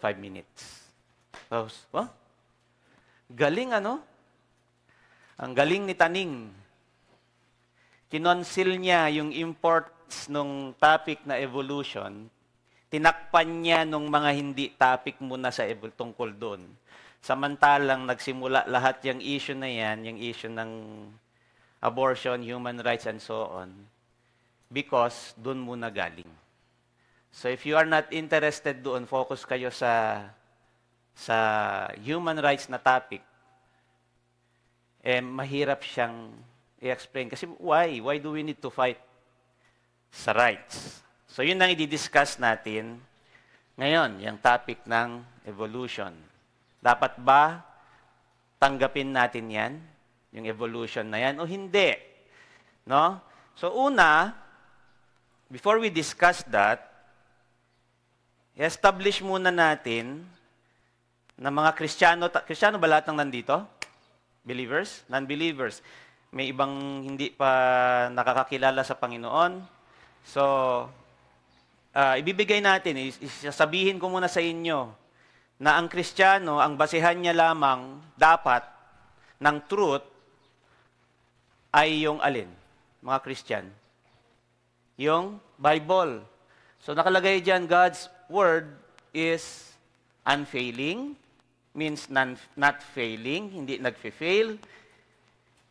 45 minutes. Tapos, galing ano? Ang galing ni Taning. Kinonsil niya yung imports nung topic na evolution. Tinakpan niya nung mga hindi topic muna sa tungkol doon. Samantalang nagsimula lahat yung issue na yan, yung issue ng abortion, human rights, and so on, because doon muna galing. So if you are not interested doon, focus kayo sa human rights na topic, mahirap siyang i-explain. Kasi why? Why do we need to fight sa rights? So yun ang i-discuss natin ngayon, yung topic ng evolution. Dapat ba tanggapin natin yan, yung evolution na yan, o hindi? No? So una, before we discuss that, i-establish muna natin na mga Kristiyano ba lahat ng nandito? Believers? Non-believers. May ibang hindi pa nakakakilala sa Panginoon. So, ibibigay natin, isasabihin ko muna sa inyo na ang Kristiyano, ang basehan niya lamang dapat ng truth ay yung alin? Mga Christian? Yung Bible. So nakalagay dyan, God's Word is unfailing, means not failing, hindi nagfe-fail,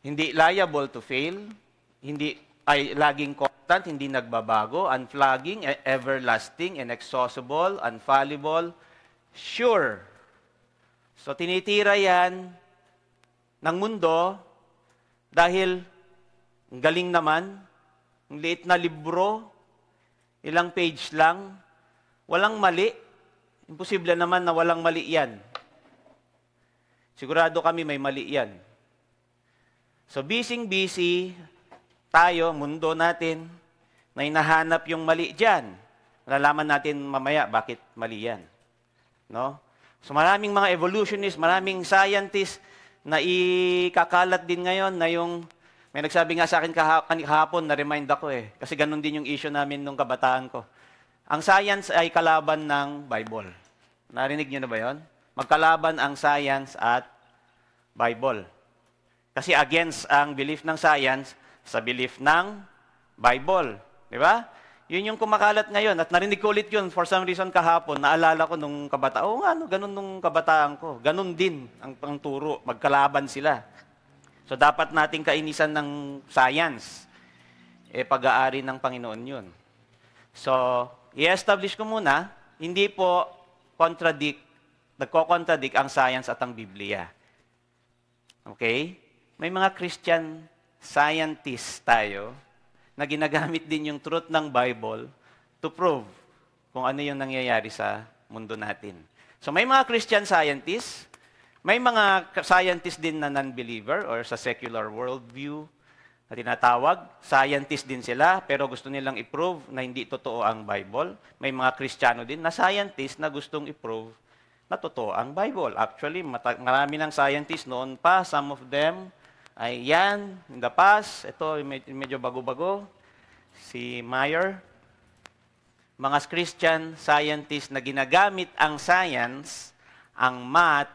hindi liable to fail, hindi ay laging constant, hindi nagbabago, unflagging, everlasting, inexhaustible, infallible, sure. So tinitira yan ng mundo dahil ang galing naman, ang liit na libro, ilang page lang, walang mali. Imposible naman na walang mali yan. Sigurado kami may mali yan. So busy tayo, mundo natin, na hinahanap yung mali dyan. Malalaman natin mamaya bakit mali yan. No? So maraming mga evolutionists, maraming scientists na ikakalat din ngayon na yung, may nagsabi nga sa akin kahapon, na-remind ako kasi ganun din yung issue namin nung kabataan ko. Ang science ay kalaban ng Bible. Narinig niyo na ba yon? Magkalaban ang science at Bible. Kasi against ang belief ng science sa belief ng Bible. Di ba? Yun yung kumakalat ngayon. At narinig ko ulit yun for some reason kahapon. Naalala ko nung kabataan. Oo nga, ganun nung kabataan ko. Ganun din ang pangturo. Magkalaban sila. So dapat nating kainisan ng science. Pag-aari ng Panginoon yun. So, i-establish ko muna, hindi po nagko-contradict ang science at ang Biblia. Okay? May mga Christian scientists tayo na ginagamit din yung truth ng Bible to prove kung ano yung nangyayari sa mundo natin. So may mga Christian scientists, may mga scientists din na non-believer or sa secular worldview na tinatawag. Scientists din sila, pero gusto nilang i-prove na hindi totoo ang Bible. May mga Kristiyano din na scientists na gustong i-prove na totoo ang Bible. Actually, marami ng scientists noon pa, some of them ay yan, in the past, ito medyo bago-bago, si Meyer, mga Christian scientists na ginagamit ang science, ang math,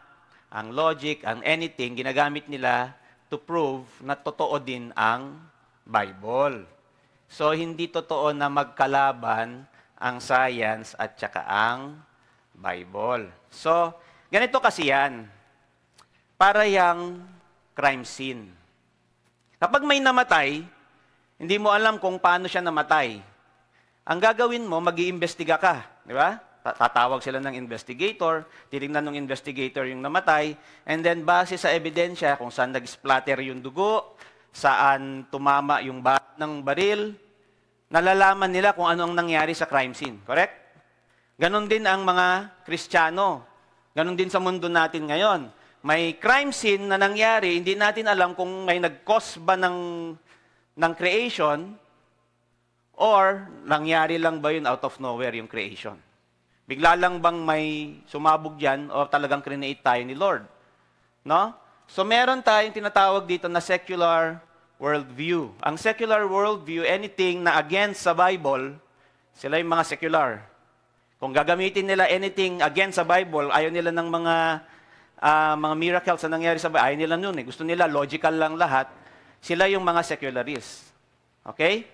ang logic, ang anything, ginagamit nila to prove na totoo din ang Bible. So, hindi totoo na magkalaban ang science at saka ang Bible. So, ganito kasi yan. Para yang crime scene. Kapag may namatay, hindi mo alam kung paano siya namatay. Ang gagawin mo, mag-iimbestiga ka. Di ba? Tatawag sila ng investigator, titingnan ng investigator yung namatay, and then base sa ebidensya kung saan nag-splatter yung dugo, saan tumama yung balat ng baril, nalalaman nila kung ano ang nangyari sa crime scene. Correct? Ganon din ang mga Kristiyano. Ganon din sa mundo natin ngayon. May crime scene na nangyari, hindi natin alam kung may nag-cause ba ng creation or nangyari lang ba yun out of nowhere yung creation. Bigla lang bang may sumabog dyan o talagang create tayo ni Lord? No? So meron tayong tinatawag dito na secular worldview. Ang secular worldview, anything na against sa Bible, sila yung mga secular. Kung gagamitin nila anything against sa Bible, ayaw nila ng mga miracles na nangyari sa Bible. Ayaw nila nun eh. Gusto nila logical lang lahat. Sila yung mga secularists. Okay?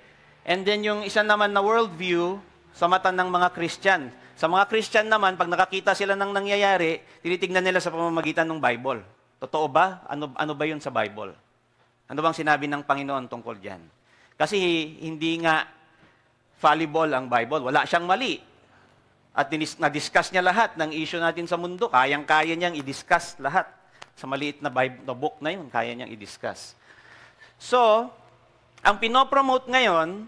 And then yung isa naman na worldview sa mata ng mga Christian. Sa mga Christian naman, pag nakakita sila ng nangyayari, tinitignan nila sa pamamagitan ng Bible. Totoo ba? Ano ba yun sa Bible? Ano bang sinabi ng Panginoon tungkol dyan? Kasi hindi nga fallible ang Bible. Wala siyang mali. At na-discuss niya lahat ng issue natin sa mundo. Kayang-kaya niyang i-discuss lahat. Sa maliit na book na yun, kaya niyang i-discuss. So, ang pinopromote ngayon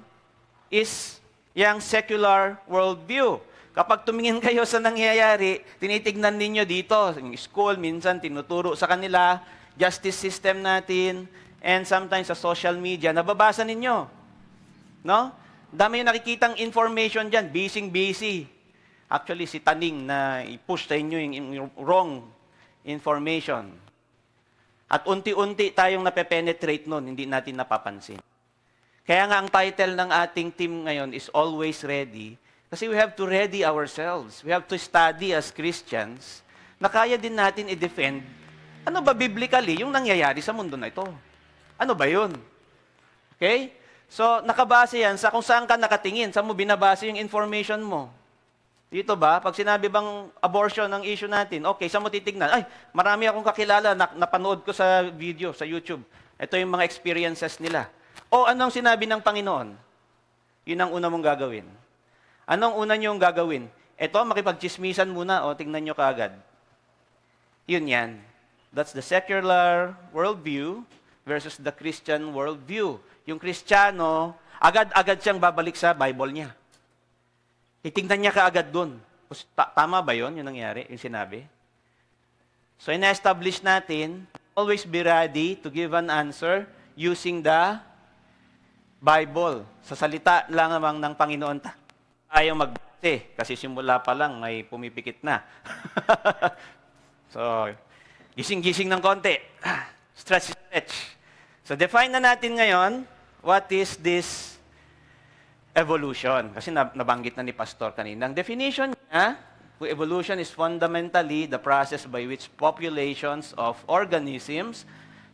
is yung secular worldview. Kapag tumingin kayo sa nangyayari, tinitignan ninyo dito. Yung school, minsan tinuturo sa kanila, justice system natin, and sometimes sa social media, nababasa ninyo. No? Dami yung nakikitang information dyan, busy. Actually, si Taning na i-push sa inyo yung wrong information. At unti-unti tayong nape-penetrate nun, hindi natin napapansin. Kaya nga ang title ng ating team ngayon is Always Ready. Kasi we have to ready ourselves. We have to study as Christians na kaya din natin i-defend ano ba biblically yung nangyayari sa mundo na ito. Ano ba yun? Okay? So, nakabase yan sa kung saan ka nakatingin, saan mo binabase yung information mo. Dito ba, pag sinabi bang abortion ang issue natin, okay, saan mo titignan? Ay, marami akong kakilala, napanood ko sa video, sa YouTube. Ito yung mga experiences nila. O, anong sinabi ng Panginoon? Yun ang una mong gagawin. Anong una niyong gagawin? Ito, makipagchismisan muna, o, tingnan nyo kaagad. Yun yan. That's the secular worldview versus the Christian worldview. Yung Kristiyano, agad-agad siyang babalik sa Bible niya. Titingnan niya kaagad dun. Tama ba yun, yung nangyari, yung sinabi? So, ina-establish natin, always be ready to give an answer using the Bible. Sa salita lang naman ng Panginoon. Ayaw magbase, kasi simula pa lang may pumipikit na. So, gising-gising ng konti. Stretch. So, define na natin ngayon, what is this evolution? Kasi nabanggit na ni Pastor kanina. Ang definition niya, evolution is fundamentally the process by which populations of organisms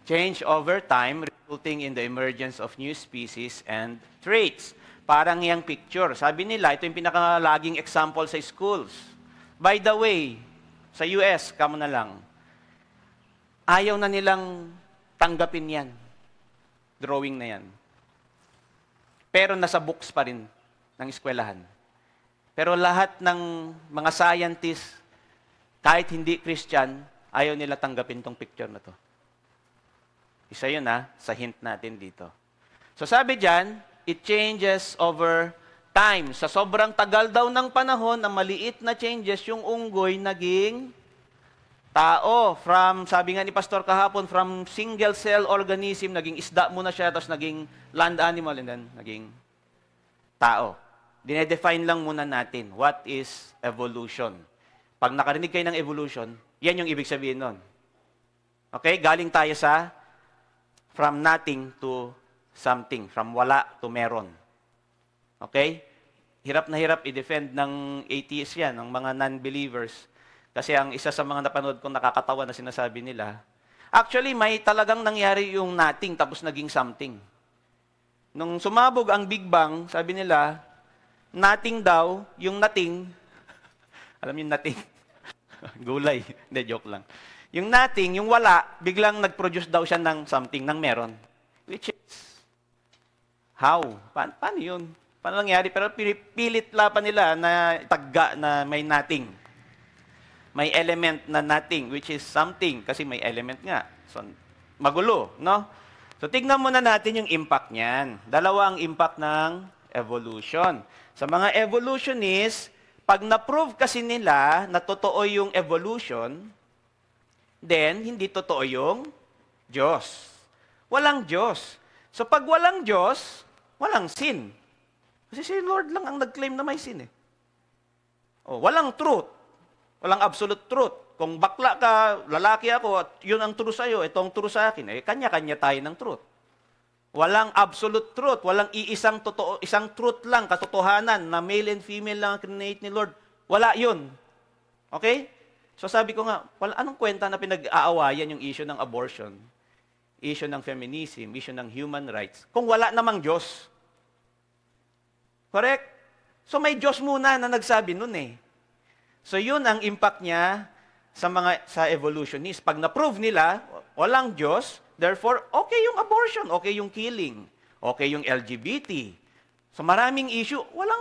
change over time, resulting in the emergence of new species and traits. Parang yung picture. Sabi nila, ito yung pinakalaging example sa schools. By the way, sa US, kamo na lang, ayaw na nilang tanggapin yan. Drawing na yan. Pero nasa books pa rin ng eskwelahan. Pero lahat ng mga scientists, kahit hindi Christian, ayaw nila tanggapin tong picture na to. Isa yun sa hint natin dito. So sabi dyan, it changes over time. Sa sobrang tagal daw ng panahon, na maliit na changes, yung unggoy naging tao. Sabi nga ni Pastor kahapon, from single cell organism, naging isda muna siya, tapos naging land animal, and then naging tao. Dinedefine lang muna natin, what is evolution? Pag nakarinig kayo ng evolution, yan yung ibig sabihin nun. Okay? Galing tayo sa from nothing to something, from wala to meron. Okay? Hirap na hirap i-defend ng atheists yan, ng mga non-believers. Kasi ang isa sa mga napanood kong nakakatawa na sinasabi nila, actually, may talagang nangyari yung nothing tapos naging something. Nung sumabog ang Big Bang, sabi nila, nothing daw, yung nothing, alam yung nothing? Gulay. Hindi, joke lang. Yung nothing, yung wala, biglang nag-produce daw siya ng something, ng meron. Which is, how? Paano yun? Paano nangyari? Pero pilit pa nila na tagga na may nothing. May element na nothing, which is something, kasi may element nga. So, magulo, no? So, tignan muna natin yung impact niyan. Dalawa ang impact ng evolution. Sa mga evolutionists, pag na-prove kasi nila na totoo yung evolution, then, hindi totoo yung Diyos. Walang Diyos. So, pag walang Diyos, walang sin. Kasi si Lord lang ang nag-claim na may sin eh. Oh, walang truth. Walang absolute truth. Kung bakla ka, lalaki ako, at yun ang true sa'yo, ito ang true sa akin, eh, kanya-kanya tayo ng truth. Walang absolute truth. Walang iisang totoo, isang truth lang, katotohanan, na male and female lang ang create ni Lord. Wala yun. Okay? So sabi ko nga, wala anong kwenta na pinag-aawayan yung issue ng abortion, issue ng feminism, issue ng human rights, kung wala namang Diyos. Correct? So may Diyos muna na nagsabi nun eh. So yun ang impact niya sa evolutionist. Pag na-prove nila, walang Diyos, therefore, okay yung abortion, okay yung killing, okay yung LGBT. So maraming issue, wala.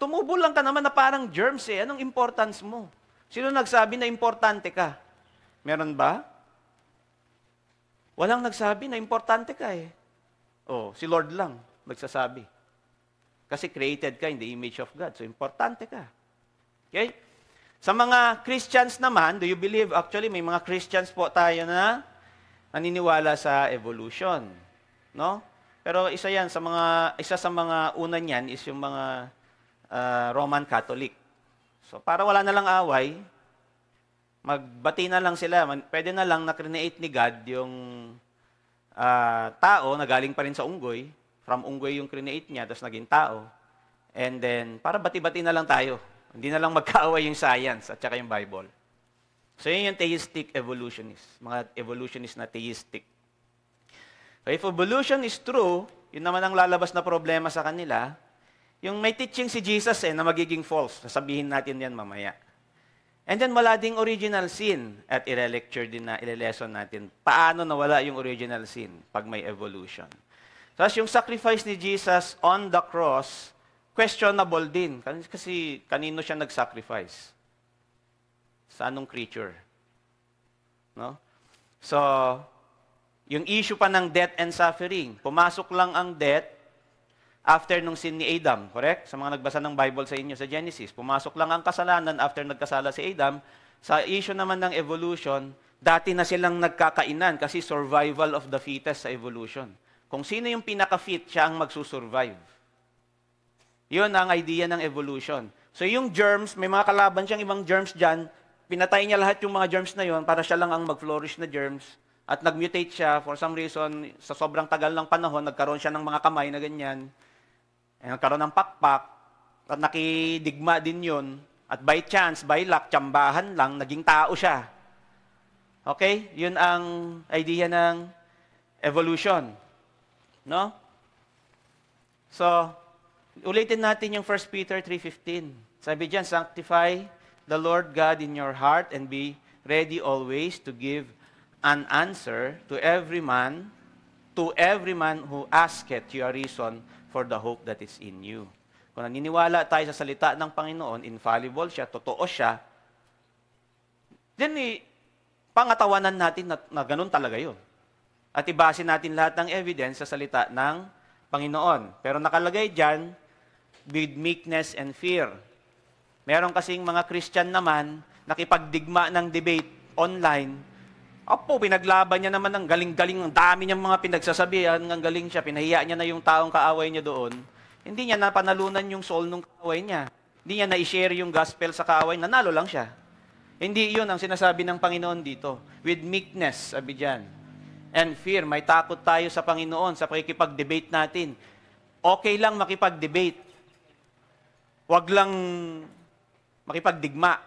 Tumubo lang ka naman na parang germs eh. Anong importance mo? Sino nagsabi na importante ka? Meron ba? Walang nagsabi na importante ka eh. Oh, si Lord lang nagsasabi. Kasi created ka in the image of God. So importante ka. Okay? Sa mga Christians naman, do you believe, actually may mga Christians po tayo na naniniwala sa evolution. No? Pero isa sa mga una niyan is yung mga Roman Catholic. So para wala na lang away, magbati na lang sila. Pwede na lang na-create ni God yung tao na galing pa rin sa unggoy. From unggoy yung create niya, tapos naging tao. And then, para bati-bati na lang tayo. Hindi na lang magkaaway yung science at saka yung Bible. So yun yung theistic evolutionists. Mga evolutionist na theistic. So if evolution is true, yun naman ang lalabas na problema sa kanila. Yung may teaching si Jesus na magiging false. Sasabihin natin yan mamaya. And then wala ding original sin. At ire-lecture din na, ire-lesson natin. Paano nawala yung original sin pag may evolution. Tapos yung sacrifice ni Jesus on the cross, questionable din. Kasi kanino siya nag-sacrifice? Sa anong creature? No? So, yung issue pa ng death and suffering, pumasok lang ang death after nung sin ni Adam, correct? Sa mga nagbasa ng Bible sa inyo sa Genesis, pumasok lang ang kasalanan after nagkasala si Adam. Sa issue naman ng evolution, dati na silang nagkakainan kasi survival of the fittest sa evolution. Kung sino yung pinaka-fit, siya ang magsusurvive. Yun ang idea ng evolution. So yung germs, may mga kalaban siyang ibang germs dyan, pinatay niya lahat yung mga germs na yon para siya lang ang mag-flourish na germs. At nag-mutate siya for some reason, sa sobrang tagal ng panahon, nagkaroon siya ng mga kamay na ganyan. Nagkaroon ng pakpak, at nakidigma din yun. At by chance, by luck, tsambahan lang, naging tao siya. Okay? Yun ang idea ng evolution. No? So, ulitin natin yung 1 Peter 3:15. Sabi diyan, sanctify the Lord God in your heart and be ready always to give an answer to every man who asketh you a reason for the hope that is in you. Kung naniniwala tayo sa salita ng Panginoon, infallible siya, totoo siya, then pangatawanan natin na ganun talaga yun. At ibase natin lahat ng evidence sa salita ng Panginoon. Pero nakalagay dyan, with meekness and fear. Meron kasing mga Christian naman, nakipagdigma ng debate online. Opo, pinaglaban niya naman ng galing-galing, ang dami niyang mga pinagsasabihan, ang galing siya, pinahiya niya na yung taong kaaway niya doon. Hindi niya napanalunan yung soul ng kaaway niya. Hindi niya na-share yung gospel sa kaaway, nanalo lang siya. Hindi yun ang sinasabi ng Panginoon dito. With meekness, sabi dyan. And fear, may takot tayo sa Panginoon sa pakikipag-debate natin. Okay lang makipag-debate. Huwag lang makipagdigma.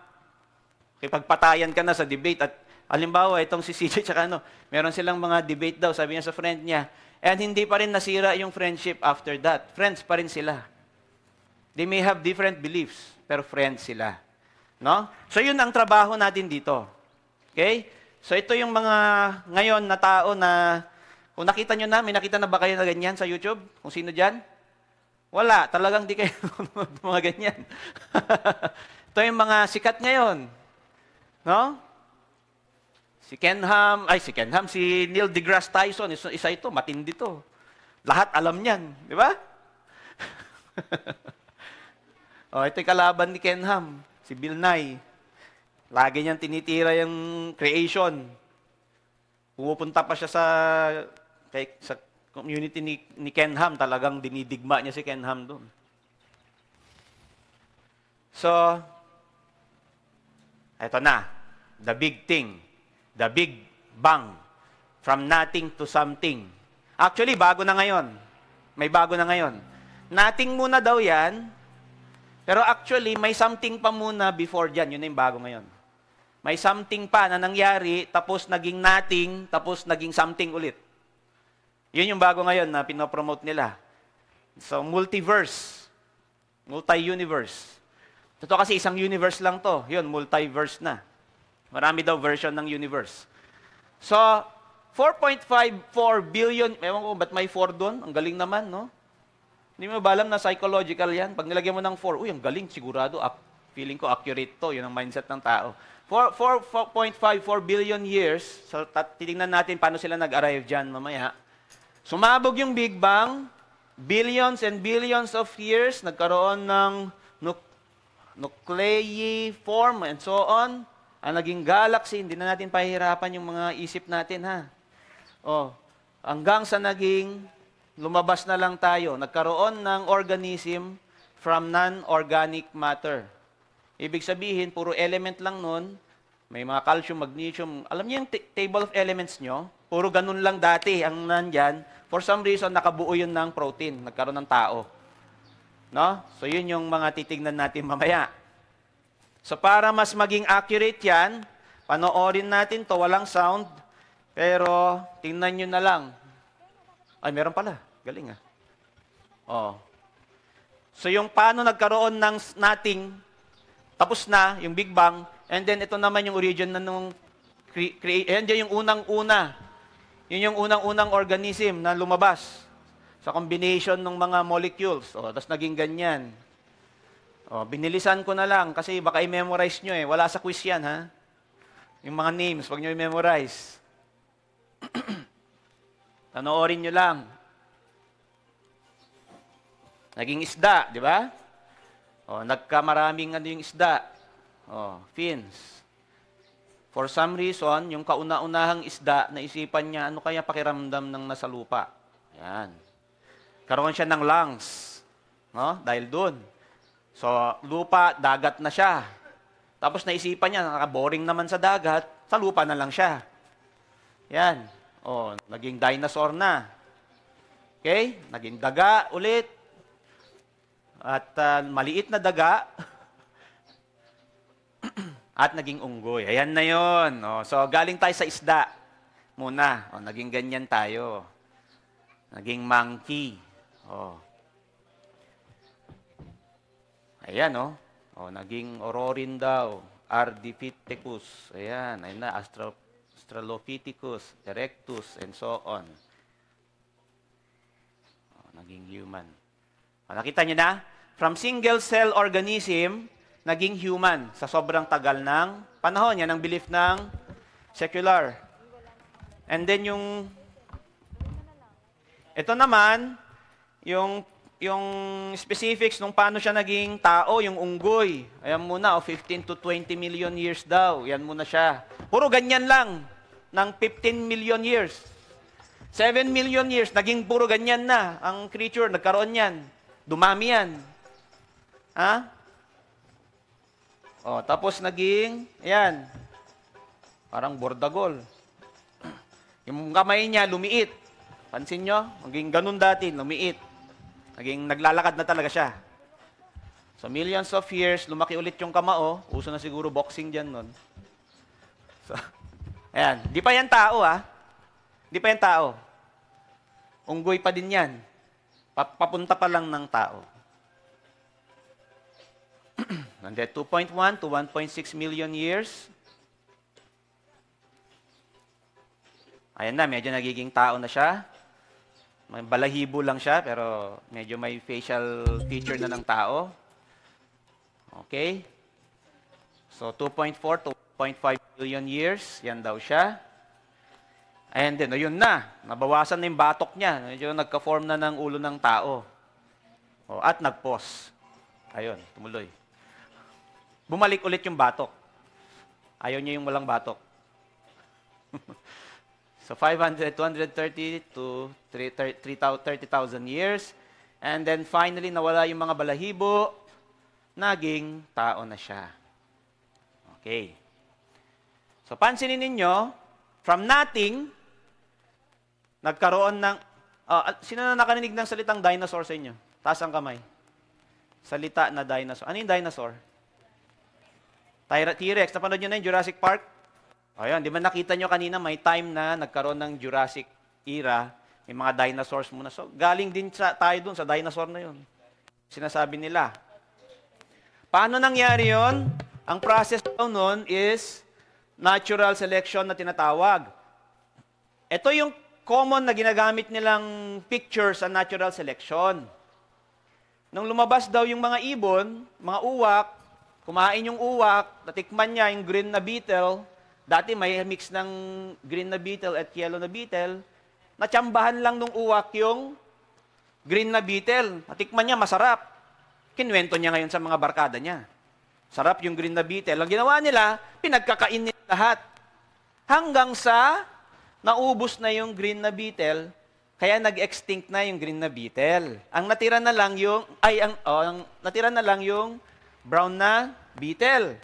Makipagpatayan ka na sa debate. At halimbawa, itong si CJ tsaka meron silang mga debate daw, sabi niya sa friend niya. And hindi pa rin nasira yung friendship after that. Friends pa rin sila. They may have different beliefs, pero friends sila. No? So yun ang trabaho natin dito. Okay? So ito yung mga ngayon na tao na, kung nakita nyo na, may nakita na ba kayo na ganyan sa YouTube? Kung sino dyan? Wala. Talagang di kayo mga ganyan. Ito yung mga sikat ngayon. No? Si Neil deGrasse Tyson, isa ito, matindi to. Lahat alam niyan. Di ba? Ito yung kalaban ni Ken Ham, si Bill Nye. Lagi niyang tinitira yung creation. Pumupunta pa siya sa community ni Ken Ham, talagang dinidigma niya si Ken Ham doon. So, eto na, the big thing, the big bang, from nothing to something. Actually, bago na ngayon. May bago na ngayon. Nothing muna daw yan, Pero actually, may something pa muna before dyan. Yun na yung bago ngayon. May something pa na nangyari, tapos naging nothing, tapos naging something ulit. Yun yung bago ngayon na pinopromote nila. So, multiverse. Multi-universe. Ito kasi isang universe lang to. Yun, multiverse na. Marami daw version ng universe. So, 4.54 billion, ewan ko, ba't may 4 doon? Ang galing naman, no? Hindi mo ba alam na psychological yan? Pag nilagyan mo ng 4, uy, ang galing, sigurado, feeling ko accurate to. Yun ang mindset ng tao. 4.54 billion years, so titingnan natin paano sila nag-arrive dyan mamaya. Sumabog yung Big Bang, billions and billions of years, nagkaroon ng nucleiform and so on. Ang naging galaxy, hindi na natin pahihirapan yung mga isip natin, ha? Hanggang sa naging lumabas na lang tayo, nagkaroon ng organism from non-organic matter. Ibig sabihin, puro element lang nun, may mga calcium, magnesium. Alam niyo yung table of elements nyo? Puro ganun lang dati ang nandyan. For some reason, nakabuo yun ng protein. Nagkaroon ng tao. No? So, yun yung mga titignan natin mamaya. So, para mas maging accurate yan, panoorin natin to walang sound, pero tingnan nyo na lang. Ay, meron pala. Galing, So, yung paano nagkaroon ng nothing, tapos na, yung Big Bang, and then ito naman yung origin na nung and yung unang-una. Yun yung unang-unang organism na lumabas sa combination ng mga molecules. Tapos naging ganyan. Binilisan ko na lang kasi baka i-memorize nyo eh. Wala sa quiz yan, ha? Yung mga names, wag nyo i-memorize. Tanoorin nyo lang. Naging isda, di ba? Nagkamaraming yung isda. Fins. For some reason, yung kauna-unahang isda, naisipan niya, ano kaya pakiramdam ng nasa lupa? Ayan. Karoon siya ng lungs. No? Dahil doon. So, lupa, dagat na siya. Tapos naisipan niya, nakaka-boring naman sa dagat, sa lupa na lang siya. Yan. Naging dinosaur na. Okay? Naging daga ulit. At maliit na daga. At naging unggoy. Ayan na yun. So, galing tayo sa isda muna. Naging ganyan tayo. Naging monkey. Ayan, naging ororin daw. Ardipithecus. Ayan na. Australopithecus, erectus, and so on. Naging human. Nakita niyo na? From single-cell organism, naging human sa sobrang tagal ng panahon. Yan ang belief ng secular. And then ito naman, yung specifics nung paano siya naging tao, yung unggoy. Ayan muna, 15 to 20 million years daw. Yan muna siya. Puro ganyan lang, ng 15 million years. 7 million years, naging puro ganyan na. Ang creature, nagkaroon yan. Dumami yan. Ha? Tapos naging, ayan, parang bordagol. Yung kamay niya, lumiit. Pansin nyo? Naging ganun dati, lumiit. Naging naglalakad na talaga siya. So, millions of years, lumaki ulit yung kamao. Uso na siguro boxing dyan nun. So, ayan. Di pa yan tao, ha? Di pa yan tao. Unggoy pa din yan. Papunta pa lang ng tao. Nandito 2.1 to 1.6 million years. Ayan na, medyo nagiging tao na siya. May balahibo lang siya, pero medyo may facial feature na ng tao. Okay? So, 2.4 to 1.5 billion years. Yan daw siya. And then, ayun na. Nabawasan na yung batok niya. Medyo nagka-form na ng ulo ng tao. At nag-pause. Ayun, tumuloy. Bumalik ulit yung batok. Ayaw niya yung walang batok. So, 230 to 30,000 years. And then, finally, nawala yung mga balahibo. Naging tao na siya. Okay. So, pansinin ninyo, from nothing, nagkaroon ng... sino na nakarinig ng salitang dinosaur sa inyo? Taas ang kamay. salita na dinosaur. Ano yung dinosaur? T-Rex. Napanood nyo na yung Jurassic Park? Ayun, di ba nakita nyo kanina may time na nagkaroon ng Jurassic era, may mga dinosaurs muna. So, galing din tayo dun sa dinosaur na yun. Sinasabi nila. Paano nangyari yon? Ang process daw nun is natural selection na tinatawag. Ito yung common na ginagamit nilang picture sa natural selection. Nung lumabas daw yung mga ibon, mga uwak, kumain yung uwak, natikman niya yung green na beetle, dati may mix ng green na beetle at yellow na beetle, natsambahan lang nung uwak yung green na beetle. Natikman niya, masarap. Kinwento niya ngayon sa mga barkada niya. Sarap yung green na beetle. Ang ginawa nila, pinagkakain nila lahat. Hanggang sa naubos na yung green na beetle, kaya nag-extinct na yung green na beetle. Ang natira na lang yung, natira na lang yung brown na beetle.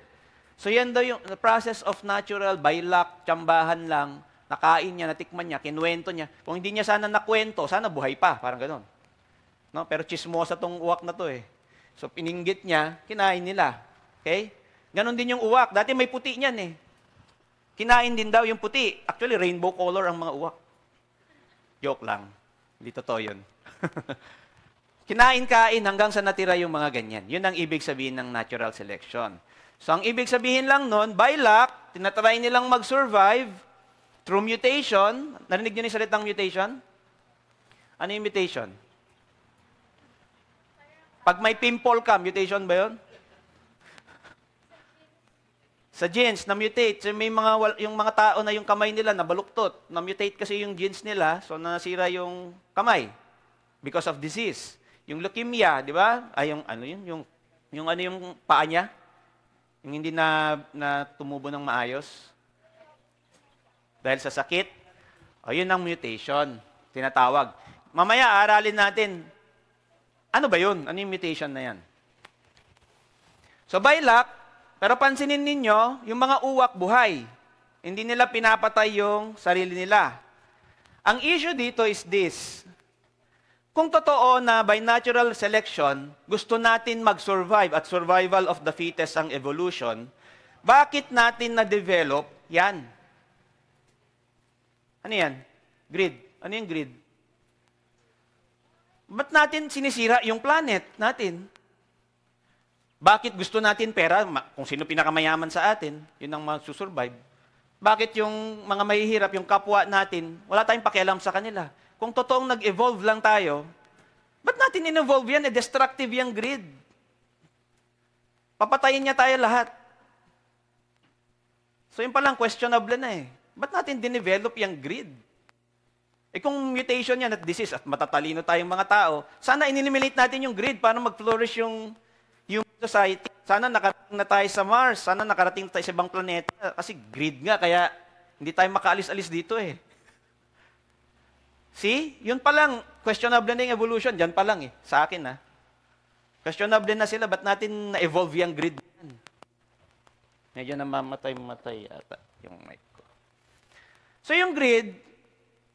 So yan daw yung the process of natural, by luck, tsambahan lang, nakain niya, natikman niya, kinuwento niya. Kung hindi niya sana nakwento, sana buhay pa, parang gano'n. No? Pero chismosa tong uwak na to eh. So pininggit niya, kinain nila. Okay? Ganon din yung uwak. Dati may puti niyan eh. Kinain din daw yung puti. Actually, rainbow color ang mga uwak. Joke lang. Hindi totoo yun. Kinain-kain hanggang sa natira yung mga ganyan. Yun ang ibig sabihin ng natural selection. So, ang ibig sabihin lang nun, by luck, tinatry nilang mag-survive through mutation. Narinig niyo yung salitang mutation? Ano yung mutation? Pag may pimple ka, mutation ba yun? Sa genes, na-mutate. So, may yung mga tao na yung kamay nila nabaluktot. Na-mutate kasi yung genes nila, so nasira yung kamay because of disease. Yung leukemia, di ba? Ay, yung ano yun? Yung paa niya? Yung hindi na tumubo ng maayos? Dahil sa sakit? O, yun ang mutation. Tinatawag. Mamaya, aralin natin, ano ba yun? Ano yung mutation na yan? So, by luck, pero pansinin ninyo, yung mga uwak buhay. Hindi nila pinapatay yung sarili nila. Ang issue dito is this. Kung totoo na by natural selection, gusto natin mag-survive at survival of the fittest ang evolution, bakit natin na-develop yan? Ano yan? Greed. Ano yung greed? Ba't natin sinisira yung planet natin? Bakit gusto natin pera? Kung sino pinakamayaman sa atin, yun ang magsusurvive. Bakit yung mga mahihirap, yung kapwa natin, wala tayong pakialam sa kanila? Kung totoong nag-evolve lang tayo, ba't natin in-evolve yan? Destructive yung greed. Papatayin niya tayo lahat. So yun palang questionable na eh. Ba't natin dinevelop yung greed? Eh kung mutation yan at disease at matatalino tayong mga tao, sana in-eliminate natin yung greed para mag-flourish yung society. Sana nakarating na tayo sa Mars. Sana nakarating tayo sa ibang planeta. Kasi greed nga, kaya hindi tayo makaalis-alis dito eh. See? Yun pa lang, questionable na yung evolution. Diyan pa lang eh, sa akin ha. Questionable na sila, ba't natin na-evolve yung greed? Medyo namamatay-matay ata yung mic ko. So yung greed,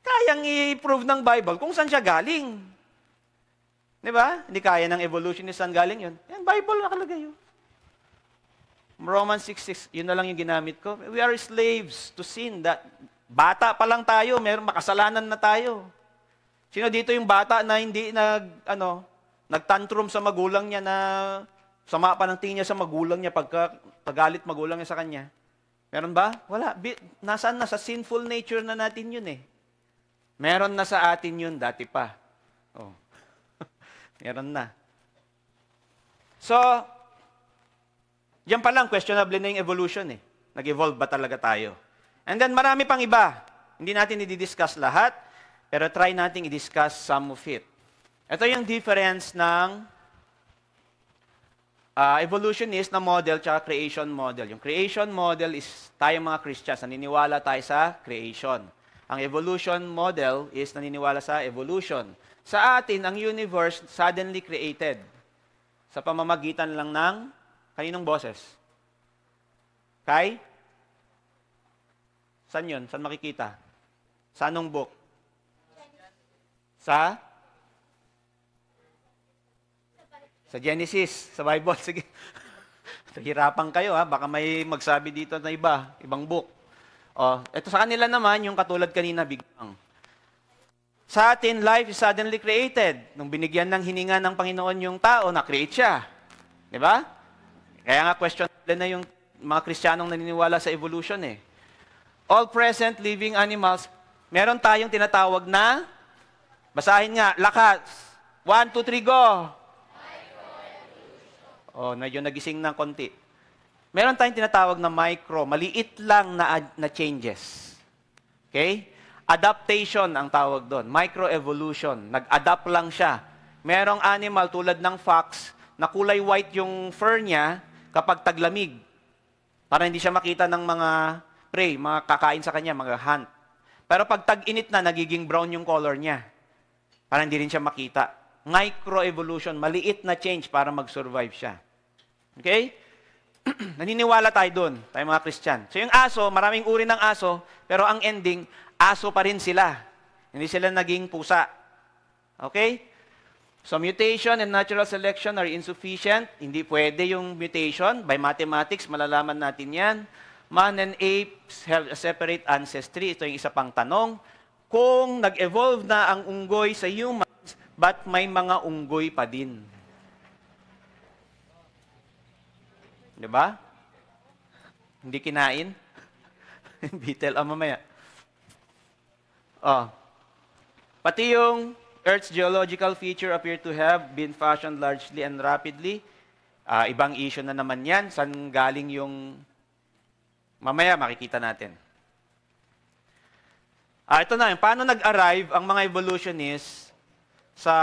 kayang i-prove ng Bible kung saan siya galing. Di ba? Hindi kaya ng evolutionist saan galing yun. Yan, Bible nakalagay yun. Romans 6:6, yun na lang yung ginamit ko. We are slaves to sin. Bata pa lang tayo, makasalanan na tayo. Sino dito yung bata na hindi nagtantrum sa magulang niya na sama pa ng tingin niya sa magulang niya paggalit magulang niya sa kanya? Meron ba? Wala. Nasaan na? Sa sinful nature na natin yun eh. Meron na sa atin yun dati pa. Oh. Meron na. So, yan pa lang, questionable na yung evolution eh. Nag-evolve ba talaga tayo? And then marami pang iba. Hindi natin i-discuss lahat, pero try nating i-discuss some of it. Ito yung difference ng evolutionist na model at creation model. Yung creation model is tayo mga Christians, naniniwala tayo sa creation. Ang evolution model is naniniwala sa evolution. Sa atin, ang universe suddenly created sa pamamagitan lang ng kaninong boses? Kay? Saan yun? Saan makikita? Sa anong book? Sa Genesis, sa Bible. Sige. Hirapan kayo ha. Baka may magsabi dito na ibang book. Ito sa kanila naman, yung katulad kanina, Big Bang. Sa atin, life is suddenly created. Nung binigyan ng hininga ng Panginoon yung tao, na-create siya. Di ba? Kaya nga question na yung mga Kristiyanong naniniwala sa evolution eh. All present living animals, meron tayong tinatawag na, basahin nga, lakas. 1, 2, 3, go! Medyo nagising ng konti. Meron tayong tinatawag na micro, maliit lang na changes. Okay? Adaptation ang tawag doon. Microevolution. Nag-adapt lang siya. Merong animal tulad ng fox na kulay white yung fur niya kapag taglamig. Para hindi siya makita ng mga prey, mga kakain sa kanya, mga hunt. Pero pag tag-init na, nagiging brown yung color niya. Para hindi rin siya makita. Microevolution, maliit na change para mag-survive siya. Okay? Naniniwala tayo doon, tayo mga Christian. So yung aso, maraming uri ng aso, pero ang ending, aso pa rin sila. Hindi sila naging pusa. Okay? So mutation and natural selection are insufficient. Hindi pwede yung mutation. By mathematics, malalaman natin yan. Man and apes have a separate ancestry. Ito yung isa pang tanong. Kung nag-evolve na ang unggoy sa humans, ba't may mga unggoy pa din? Diba? Hindi kinain? Beetle, mamaya. Pati yung Earth's geological feature appear to have been fashioned largely and rapidly. Ibang issue na naman yan. Saan galing yung... Mamaya makikita natin. Ito na, paano nag-arrive ang mga evolutionists sa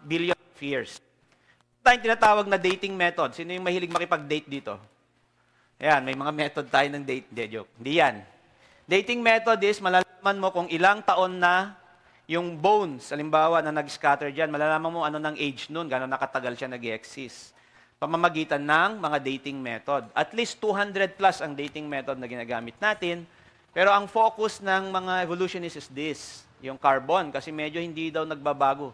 billion of years? Ito tayong tinatawag na dating method. Sino yung mahilig makipag-date dito? Ayan, may mga method tayo ng date. Hindi, joke. Hindi yan. Dating method is, malalaman mo kung ilang taon na yung bones, halimbawa na nag-scatter dyan, malalaman mo ano ng age nun, gano'n nakatagal siya nag-exist. Pamamagitan ng mga dating method. At least 200 plus ang dating method na ginagamit natin. Pero ang focus ng mga evolutionists is this, yung carbon, kasi medyo hindi daw nagbabago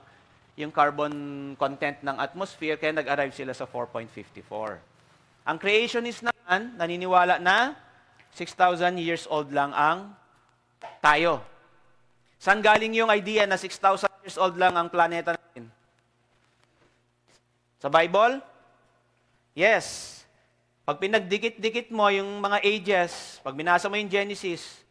yung carbon content ng atmosphere, kaya nag-arrive sila sa 4.54. Ang creationist naman, naniniwala na 6,000 years old lang ang tayo. Saan galing yung idea na 6,000 years old lang ang planeta natin? Sa Bible? Yes. Pag pinagdikit-dikit mo yung mga ages, pag binasa mo yung Genesis,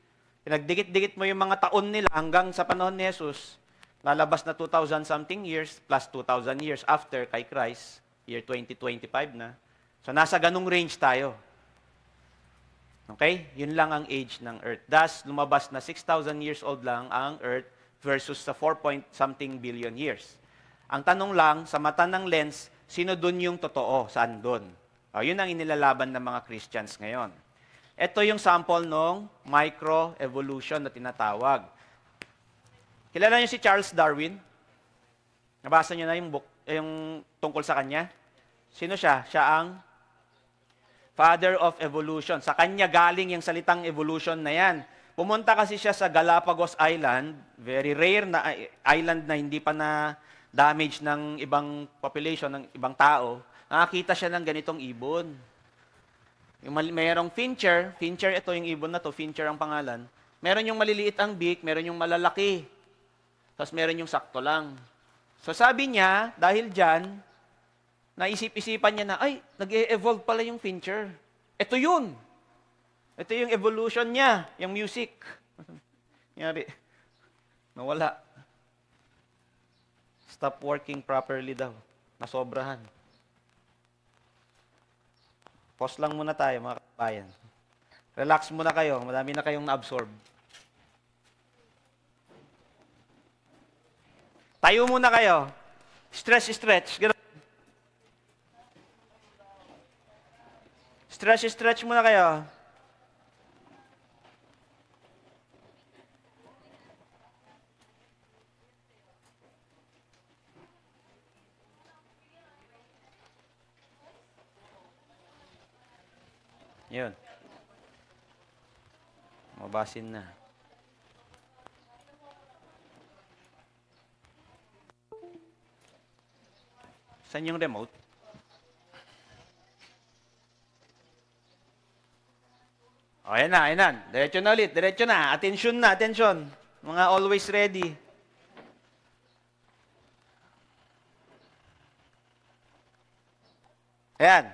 pinagdikit-dikit mo yung mga taon nila hanggang sa panahon ni Jesus, lalabas na 2,000 something years plus 2,000 years after kay Christ, year 2025 na. So nasa ganung range tayo. Okay? Yun lang ang age ng Earth. Thus, lumabas na 6,000 years old lang ang Earth versus sa 4-point-something billion years. Ang tanong lang, sa mata ng lens, sino dun yung totoo? Saan dun? Yun ang inilalaban ng mga Christians ngayon. Ito yung sample ng microevolution na tinatawag. Kilala niyo si Charles Darwin? Nabasa niyo na yung book, yung tungkol sa kanya? Sino siya? Siya ang Father of Evolution. Sa kanya galing yung salitang evolution na yan. Pumunta kasi siya sa Galapagos Island, very rare na island na hindi pa na damage ng ibang population, ng ibang tao. Nakakita siya ng ganitong ibon. Mayroong fincher ito yung ibon na to, fincher ang pangalan. Meron yung maliliit ang beak, meron yung malalaki. Tapos meron yung sakto lang. So sabi niya, dahil dyan, naisip-isipan niya na, ay, nag-e-evolve pala yung fincher. Ito yun. Ito yung evolution niya, yung music. Nangyari, nawala. Stop working properly daw. Nasobrahan. Pause lang muna tayo, mga kabayan. Relax muna kayo. Madami na kayong na-absorb. Tayo muna kayo. Stretch. Stretch muna kayo. Yun. Mabasin na. Saan yung remote? O, ayan na, ayan na. Diretso na ulit, diretso na. Attention na, attention. Mga always ready. Ayan.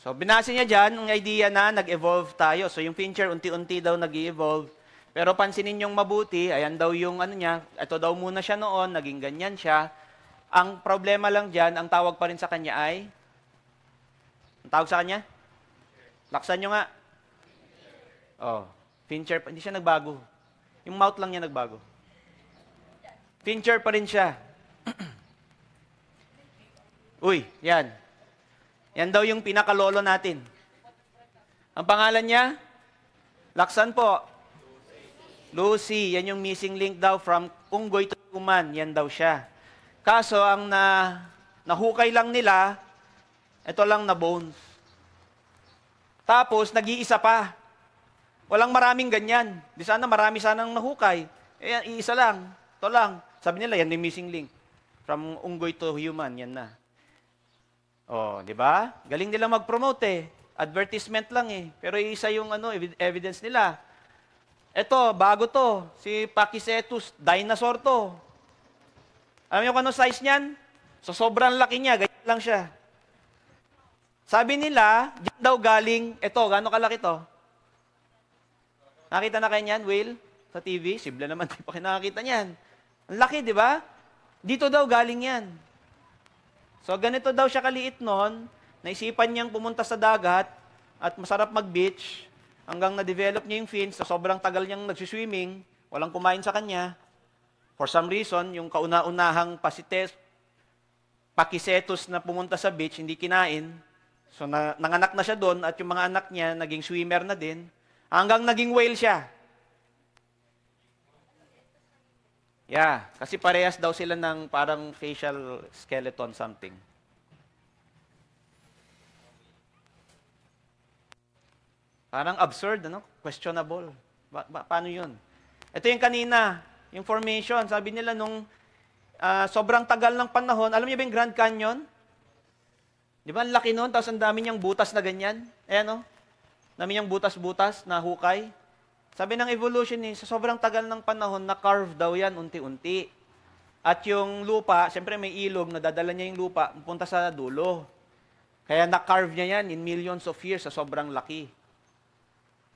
So, binasa niya dyan, ang idea na nag-evolve tayo. So, yung fincher, unti-unti daw nag-evolve. Pero pansinin niyong mabuti, ayan daw yung ano niya, ito daw muna siya noon, naging ganyan siya. Ang problema lang dyan, ang tawag pa rin sa kanya ay, ang tawag sa kanya? Laksan nyo nga. Oh, fincher, hindi siya nagbago. Yung mouth lang niya nagbago. Fincher pa rin siya. Uy, yan. Yan daw yung pinakalolo natin. Ang pangalan niya? Laksan po. Lucy. Yan yung missing link daw from unggoy to human. Yan daw siya. Kaso, ang nahukay lang nila, ito lang na bones. Tapos, nag-iisa pa. Walang maraming ganyan. Di sana marami sanang nahukay. Eh, iisa lang. Ito lang. Sabi nila, yan yung missing link. From unggoy to human. Yan na. Oh, di ba? Galing nila mag-promote eh. Advertisement lang eh. Pero isa yung evidence nila. Ito, bago to. Si Pachycetus, dinosaur to. Alam niyo kung ano size niyan? So, sobrang laki niya. Ganyan lang siya. Sabi nila, diyan daw galing, ito, gano'ng kalaki to? Nakita na kayo niyan, Will? Sa TV? Sibla naman, di pa kayo nakakita niyan. Ang laki, di ba? Dito daw galing yan. So, ganito daw siya kaliit noon, naisipan niyang pumunta sa dagat at masarap mag-beach hanggang na-develop niya yung fins, so sobrang tagal niyang nagsiswimming, walang kumain sa kanya. For some reason, yung kauna-unahang Pachycetus na pumunta sa beach, hindi kinain. So, nanganak na siya doon at yung mga anak niya naging swimmer na din hanggang naging whale siya. Yeah, kasi parehas daw sila ng parang facial skeleton something. Parang absurd, ano? Questionable. Paano yun? Ito yung kanina, yung formation. Sabi nila nung sobrang tagal ng panahon, alam niyo ba yung Grand Canyon? Di ba, ang laki nun, tapos ang dami niyang butas na ganyan. Ayan, no? Dami niyang butas-butas na hukay. Sabi ng evolution sa sobrang tagal ng panahon, na-carve daw yan unti-unti. At yung lupa, siyempre may ilog, nadadala niya yung lupa, pupunta sa dulo. Kaya na-carve niya yan in millions of years sa sobrang laki.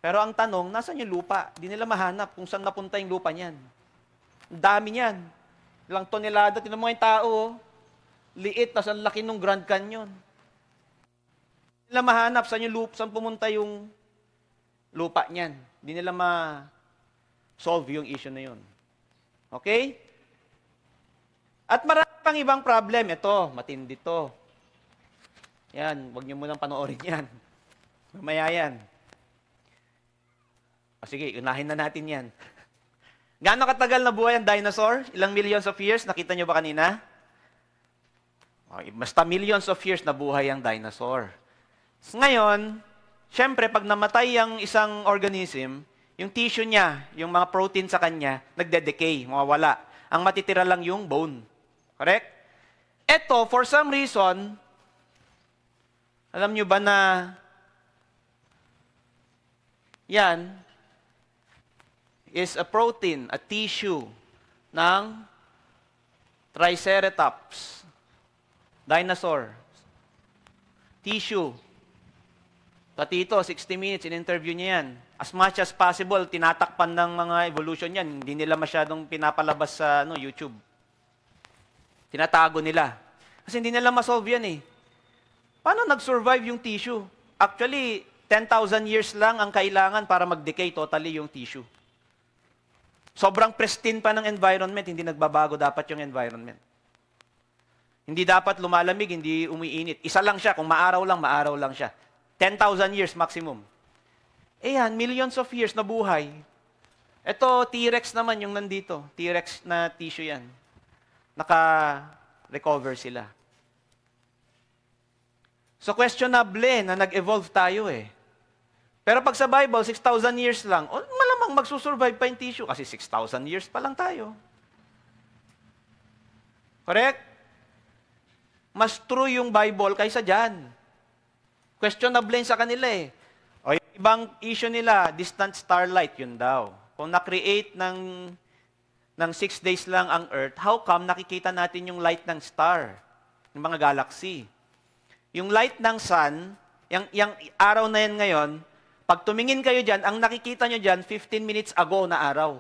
Pero ang tanong, nasan yung lupa? Di nila mahanap kung saan napunta yung lupa niyan. Ang dami niyan. Ilang tonelada, tinan mo yung tao, liit, tas ang laki ng Grand Canyon. Di nila mahanap saan yung lupa, saan pumunta yung lupa niyan. Di nila ma-solve yung issue na yun. Okay? At marami pang ibang problem. Ito, matindi to. Yan, huwag niyo munang panoorin yan. Mamaya yan. O sige, unahin na natin yan. Gaano katagal na buhay ang dinosaur? Ilang millions of years? Nakita niyo ba kanina? Okay, basta millions of years na buhay ang dinosaur. Ngayon, siyempre, pag namatay ang isang organism, yung tissue niya, yung mga protein sa kanya, nagde-decay, mawawala. Ang matitira lang yung bone. Correct? Ito, for some reason, alam nyo ba na yan is a protein, a tissue ng Triceratops, dinosaur. Tissue. Pati ito, 60 minutes, in-interview niya yan. As much as possible, tinatakpan ng mga evolution yan. Hindi nila masyadong pinapalabas sa YouTube. Tinatago nila. Kasi hindi nila ma-solve yan eh. Paano nag-survive yung tissue? Actually, 10,000 years lang ang kailangan para mag-decay totally yung tissue. Sobrang pristine pa ng environment, hindi nagbabago dapat yung environment. Hindi dapat lumalamig, hindi umiinit. Isa lang siya, kung maaraw lang siya. 10,000 years maximum. Eh yan, millions of years na buhay. Ito, T-Rex naman yung nandito. T-Rex na tissue yan. Naka-recover sila. So, questionable na nag-evolve tayo eh. Pero pag sa Bible, 6,000 years lang, malamang magsusurvive pa yung tissue kasi 6,000 years pa lang tayo. Correct? Mas true yung Bible kaysa dyan. Questionable sa kanila eh. O bang issue nila, distant starlight, yun daw. Kung na-create ng 6 days lang ang Earth, how come nakikita natin yung light ng star, ng mga galaxy? Yung light ng sun, yung araw na yan ngayon, pag tumingin kayo dyan, ang nakikita nyo dyan, 15 minutes ago na araw.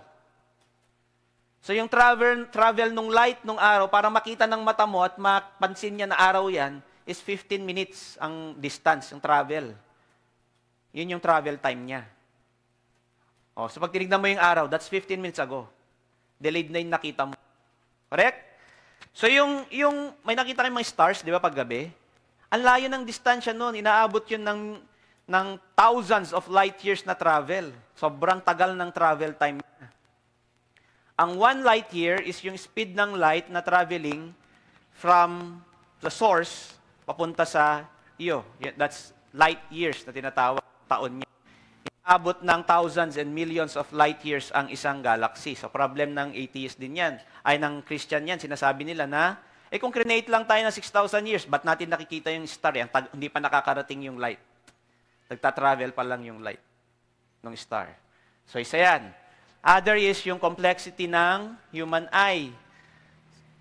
So yung travel nung light nung araw, para makita ng mata mo at mapansin niya na araw yan, is 15 minutes ang distance, yung travel. Yun yung travel time niya. Oh, so pag tinignan mo yung araw, that's 15 minutes ago. Delayed na yung nakita mo. Correct? So yung may nakita kayong mga stars, di ba, pag gabi? Ang layo ng distansya noon, inaabot yun ng thousands of light years na travel. Sobrang tagal ng travel time niya. Ang 1 light year is yung speed ng light na traveling from the source papunta sa iyo. That's light years na tinatawag, taon niya. Inaabot ng thousands and millions of light years ang isang galaxy. So problem ng atheist din yan. Ay ng Christian yan, sinasabi nila na kung create lang tayo ng 6,000 years, ba't natin nakikita yung star? Hindi pa nakakarating yung light. Nagta-travel pa lang yung light ng star. So, isa yan. Other is yung complexity ng human eye.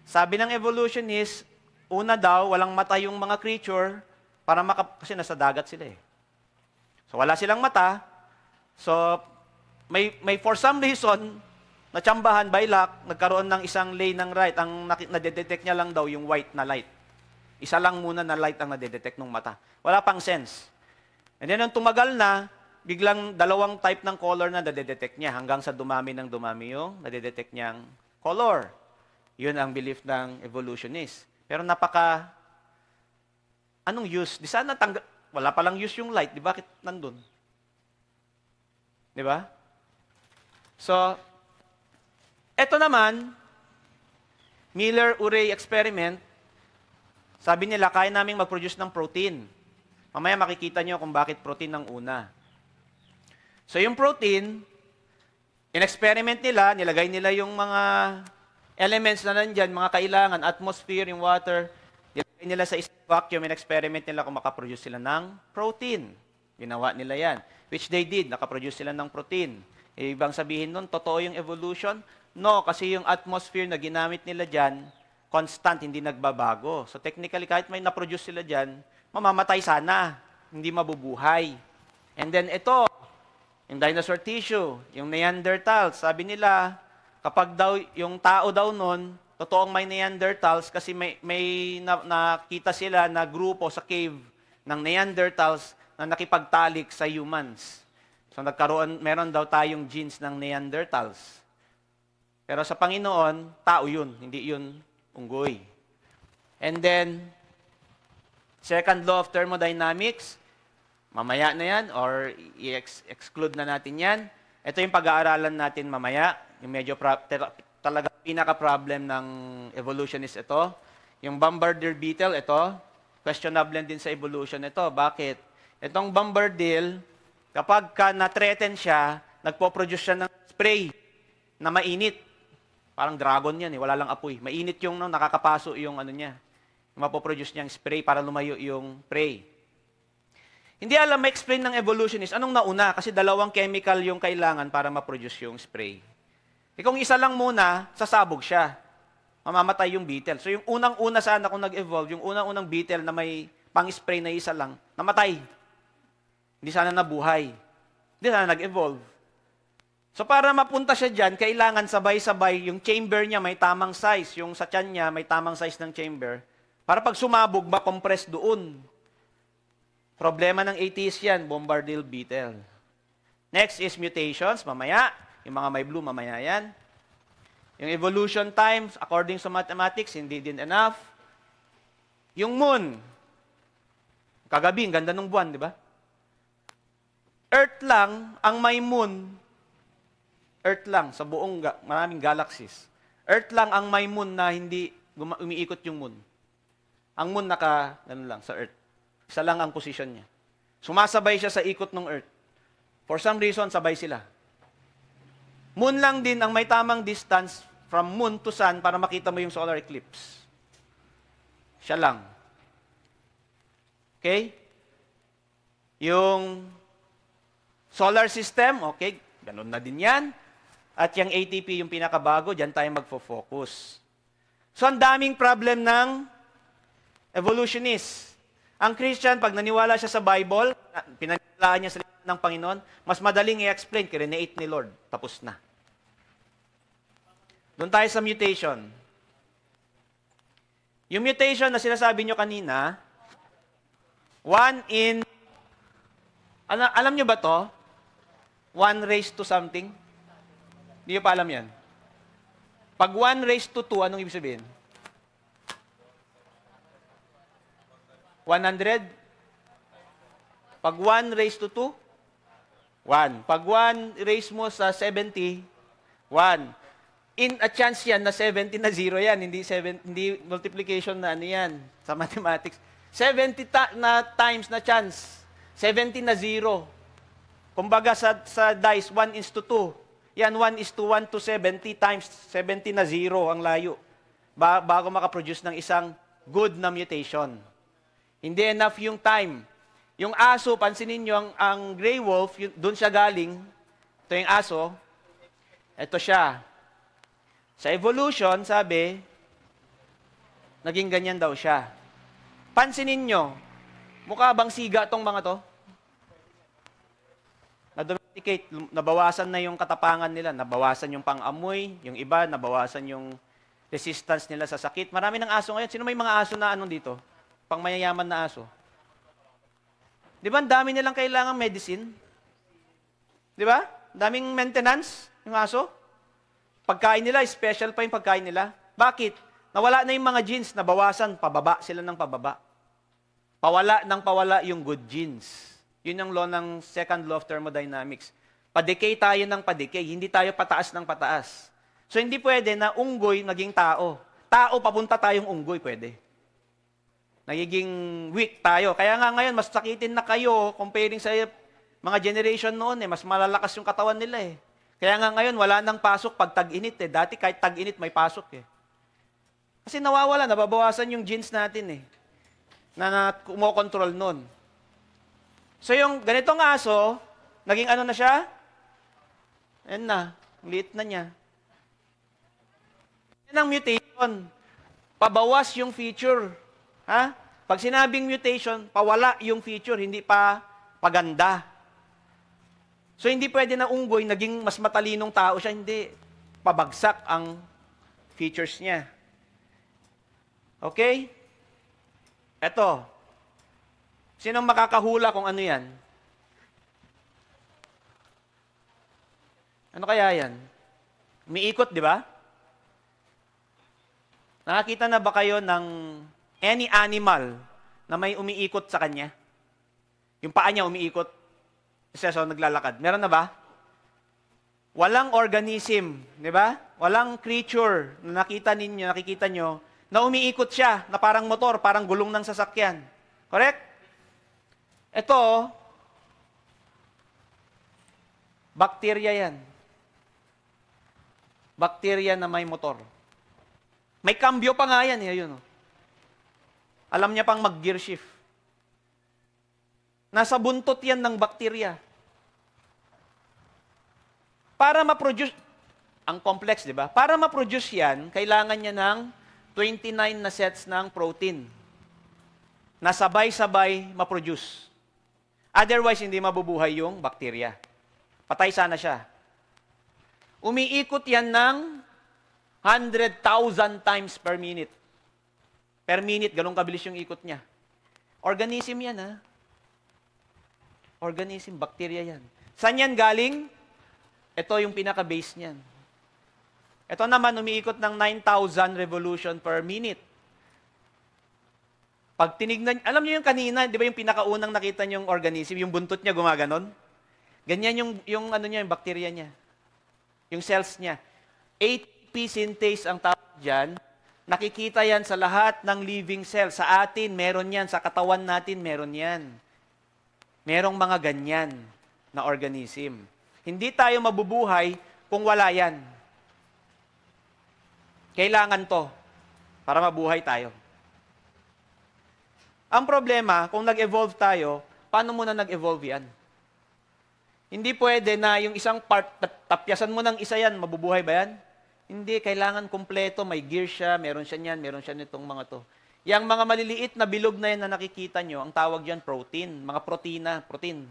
Sabi ng evolutionist, una daw, walang mata yung mga creature kasi nasa dagat sila eh. So, wala silang mata. So, may for some reason, natsambahan by luck, nagkaroon ng isang lane ng light. Ang nadedetect niya lang daw yung white na light. Isa lang muna na light ang nadedetect ng mata. Wala pang sense. And then, nung tumagal na, biglang dalawang type ng color na nadedetect niya hanggang sa dumami yung nadedetect niyang color. Yun ang belief ng evolutionist. Pero anong use? Di sana wala palang use yung light. Di bakit nandun? Di ba? So, ito naman, Miller-Urey experiment, sabi nila, kaya naming mag-produce ng protein. Mamaya makikita nyo kung bakit protein ang una. So yung protein, in-experiment nila, nilagay nila yung mga elements na nandyan, mga kailangan, atmosphere, yung water, nilagay nila sa isang vacuum, in-experiment nila kung makaproduce sila ng protein. Ginawa nila yan. Which they did, nakaproduce sila ng protein. Ibang sabihin nun, totoo yung evolution? No, kasi yung atmosphere na ginamit nila dyan, constant, hindi nagbabago. So technically, kahit may na-produce sila dyan, mamamatay sana, hindi mabubuhay. And then ito, yung dinosaur tissue, yung Neanderthals, sabi nila, kapag daw, yung tao daw nun, totoong may Neanderthals, kasi may nakita sila na grupo sa cave ng Neanderthals na nakipagtalik sa humans. So meron daw tayong genes ng Neanderthals. Pero sa Panginoon, tao yun, hindi yun unggoy. And then, second law of thermodynamics, mamaya na yan, or i-exclude na natin yan. Ito yung pag-aaralan natin mamaya, yung medyo talaga pinaka-problem ng evolutionist ito. Yung bombardier beetle, ito, questionable din sa evolution ito. Bakit? Itong bombardier, kapag na-threaten siya, nagpo-produce siya ng spray na mainit. Parang dragon yan, wala lang apoy. Mainit yung nakakapaso yung niya. Mapoproduce niyang spray para lumayo yung prey. Hindi alam ma-explain ng evolutionist anong nauna kasi dalawang chemical yung kailangan para ma-produce yung spray. Kung isa lang muna, sasabog siya. Mamamatay yung beetle. So yung unang-una sana kung nag-evolve, yung unang-unang beetle na may pang-spray na isa lang, namatay. Hindi sana nabuhay. Hindi sana nag-evolve. So para mapunta siya dyan, kailangan sabay-sabay, yung chamber niya may tamang size, yung sa tiyan niya may tamang size ng chamber, para pag sumabog, ma-compress doon. Problema ng atheist yan, bombardier beetle. Next is mutations, mamaya. Yung mga may blue, mamaya yan. Yung evolution times, according sa mathematics, hindi din enough. Yung moon, kagabi, ang ganda ng buwan, di ba? Earth lang ang may moon. Earth lang, sa buong maraming galaxies. Earth lang ang may moon na hindi umiikot yung moon. Ang moon ganun lang, sa Earth. Isa lang ang position niya. Sumasabay siya sa ikot ng Earth. For some reason, sabay sila. Moon lang din ang may tamang distance from moon to sun para makita mo yung solar eclipse. Siya lang. Okay? Yung Solar system, okay, ganun na din yan. At yung ATP yung pinakabago, dyan tayo magfo-focus. So, ang daming problem ng evolutionist. Ang Christian, pag naniwala siya sa Bible, pinaniwalaan niya sa liwanag ng Panginoon, mas madaling i-explain, kireneate ni Lord. Tapos na. Doon tayo sa mutation. Yung mutation na sinasabi nyo kanina, 1 in, alam nyo ba to? 1 raised to something? Hindi nyo pa alam yan. Pag 1 raised to 2, anong ibig sabihin? 100? Pag 1 raised to 2? 1. Pag 1 raised mo sa 70, 1. In a chance yan na 70 na 0 yan, hindi multiplication na ano yan sa mathematics. 70 na times na chance, 70 na 0. Kumbaga sa dice, 1 is to 2. Yan, 1 is to 1 to 70 times 70 na 0 ang layo. Bago makaproduce ng isang good na mutation. Hindi enough yung time. Yung aso, pansinin nyo, ang gray wolf, doon siya galing. Ito yung aso. Ito siya. Sa evolution, sabi, naging ganyan daw siya. Pansinin nyo, mukha bang siga tong mga to? Na-domesticate, nabawasan na yung katapangan nila, nabawasan yung pang-amoy, yung iba, nabawasan yung resistance nila sa sakit. Marami ng aso ngayon. Sino may mga aso na anong dito? Pang mayayaman na aso. Di ba, ang dami nilang kailangang medicine? Di ba? Daming maintenance, yung aso. Pagkain nila, special pa yung pagkain nila. Bakit? Nawala na yung mga genes, nabawasan, pababa sila ng pababa. Pawala ng pawala yung good genes. Yun yung law ng second law of thermodynamics. Padecay tayo ng padecay, hindi tayo pataas ng pataas. So hindi pwede na unggoy naging tao. Tao, papunta tayong unggoy, pwede. Nagiging weak tayo. Kaya nga ngayon, mas sakitin na kayo comparing sa mga generation noon, mas malalakas yung katawan nila eh. Kaya nga ngayon, wala nang pasok pag tag-init eh. Dati kahit tag-init, may pasok eh. Kasi nawawala, nababawasan yung genes natin eh. Na kumokontrol nun. So yung ganitong aso, naging ano na siya? Ayan na, liit na niya. Yan ang mutation. Pabawas yung feature. Ha? Pag sinabing mutation, pawala yung feature, hindi pa paganda. So, hindi pwede na unggoy, naging mas matalinong tao siya, hindi. Pabagsak ang features niya. Okay? Eto. Sinong makakahula kung ano yan? Ano kaya yan? Umiikot, di ba? Nakakita na ba kayo ng any animal na may umiikot sa kanya? Yung paa niya umiikot. So, naglalakad. Meron na ba? Walang organism, di ba? Walang creature na nakikita nyo, na umiikot siya, na parang motor, parang gulong ng sasakyan. Correct? Ito, bacteria yan. Bacteria na may motor. May kambyo pa nga yan. Yun, oh. Alam niya pang mag-gear shift. Nasa buntot yan ng bakterya. Para ma-produce, ang complex, di ba? Para ma-produce yan, kailangan niya ng 29 na sets ng protein na sabay-sabay ma-produce. Otherwise, hindi mabubuhay yung bakterya. Patay sana siya. Umiikot yan ng 100,000 times per minute. Per minute, ganun kabilis yung ikot niya. Organism yan, ha? Organism, bacteria yan. Saan yan galing? Ito yung pinaka-base niyan. Ito naman, umiikot ng 9,000 revolution per minute. Pag tinignan, alam niyo yung kanina, di ba yung pinakaunang nakita niyo yung organism, yung buntot niya gumaganon? Ganyan yung ano niya, yung bacteria niya. Yung cells niya. ATP synthase ang tawag dyan. Nakikita yan sa lahat ng living cells. Sa atin, meron yan. Sa katawan natin, meron yan. Merong mga ganyan na organism. Hindi tayo mabubuhay kung wala yan. Kailangan to para mabuhay tayo. Ang problema, kung nag-evolve tayo, paano muna nag-evolve yan? Hindi pwede na yung isang part, tapyasan mo ng isa yan, mabubuhay ba yan? Hindi, kailangan kumpleto, may gear siya, meron siya niyan, meron siya nitong mga to. Yang mga maliliit na bilog na yan na nakikita nyo, ang tawag dyan protein, mga protein.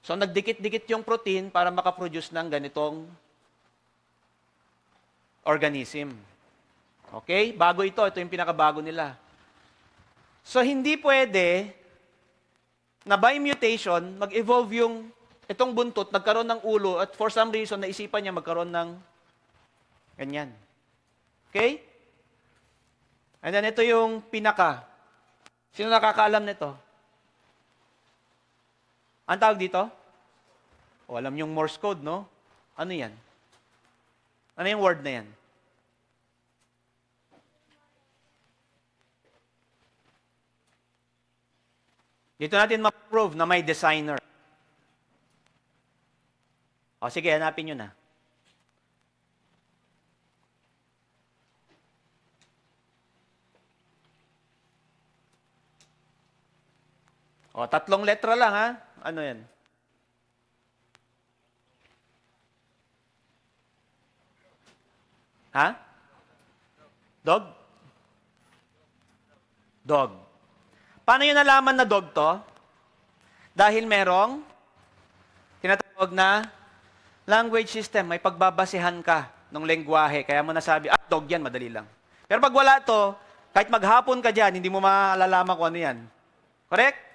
So nagdikit-dikit yung protein para makaproduce ng ganitong organism. Okay? Bago ito yung pinakabago nila. So hindi pwede na by mutation, mag-evolve yung itong buntot, nagkaroon ng ulo, at for some reason, naisipan niya magkaroon ng ganyan. Okay? And then ito yung pinaka. Sino nakakaalam nito? Ang tawag dito? O, alam yung Morse code, no? Ano yan? Ano yung word na yan? Dito natin ma-prove na may designer. O sige, hanapin nyo na. O, 3 letra lang, ha? Ano yan? Ha? Dog? Dog. Paano yun nalaman na dog to? Dahil merong tinatawag na language system. May pagbabasehan ka ng lengguwahe. Kaya mo nasabi, dog yan, madali lang. Pero pag wala to, kahit maghapon ka dyan, hindi mo malalaman kung ano yan. Correct?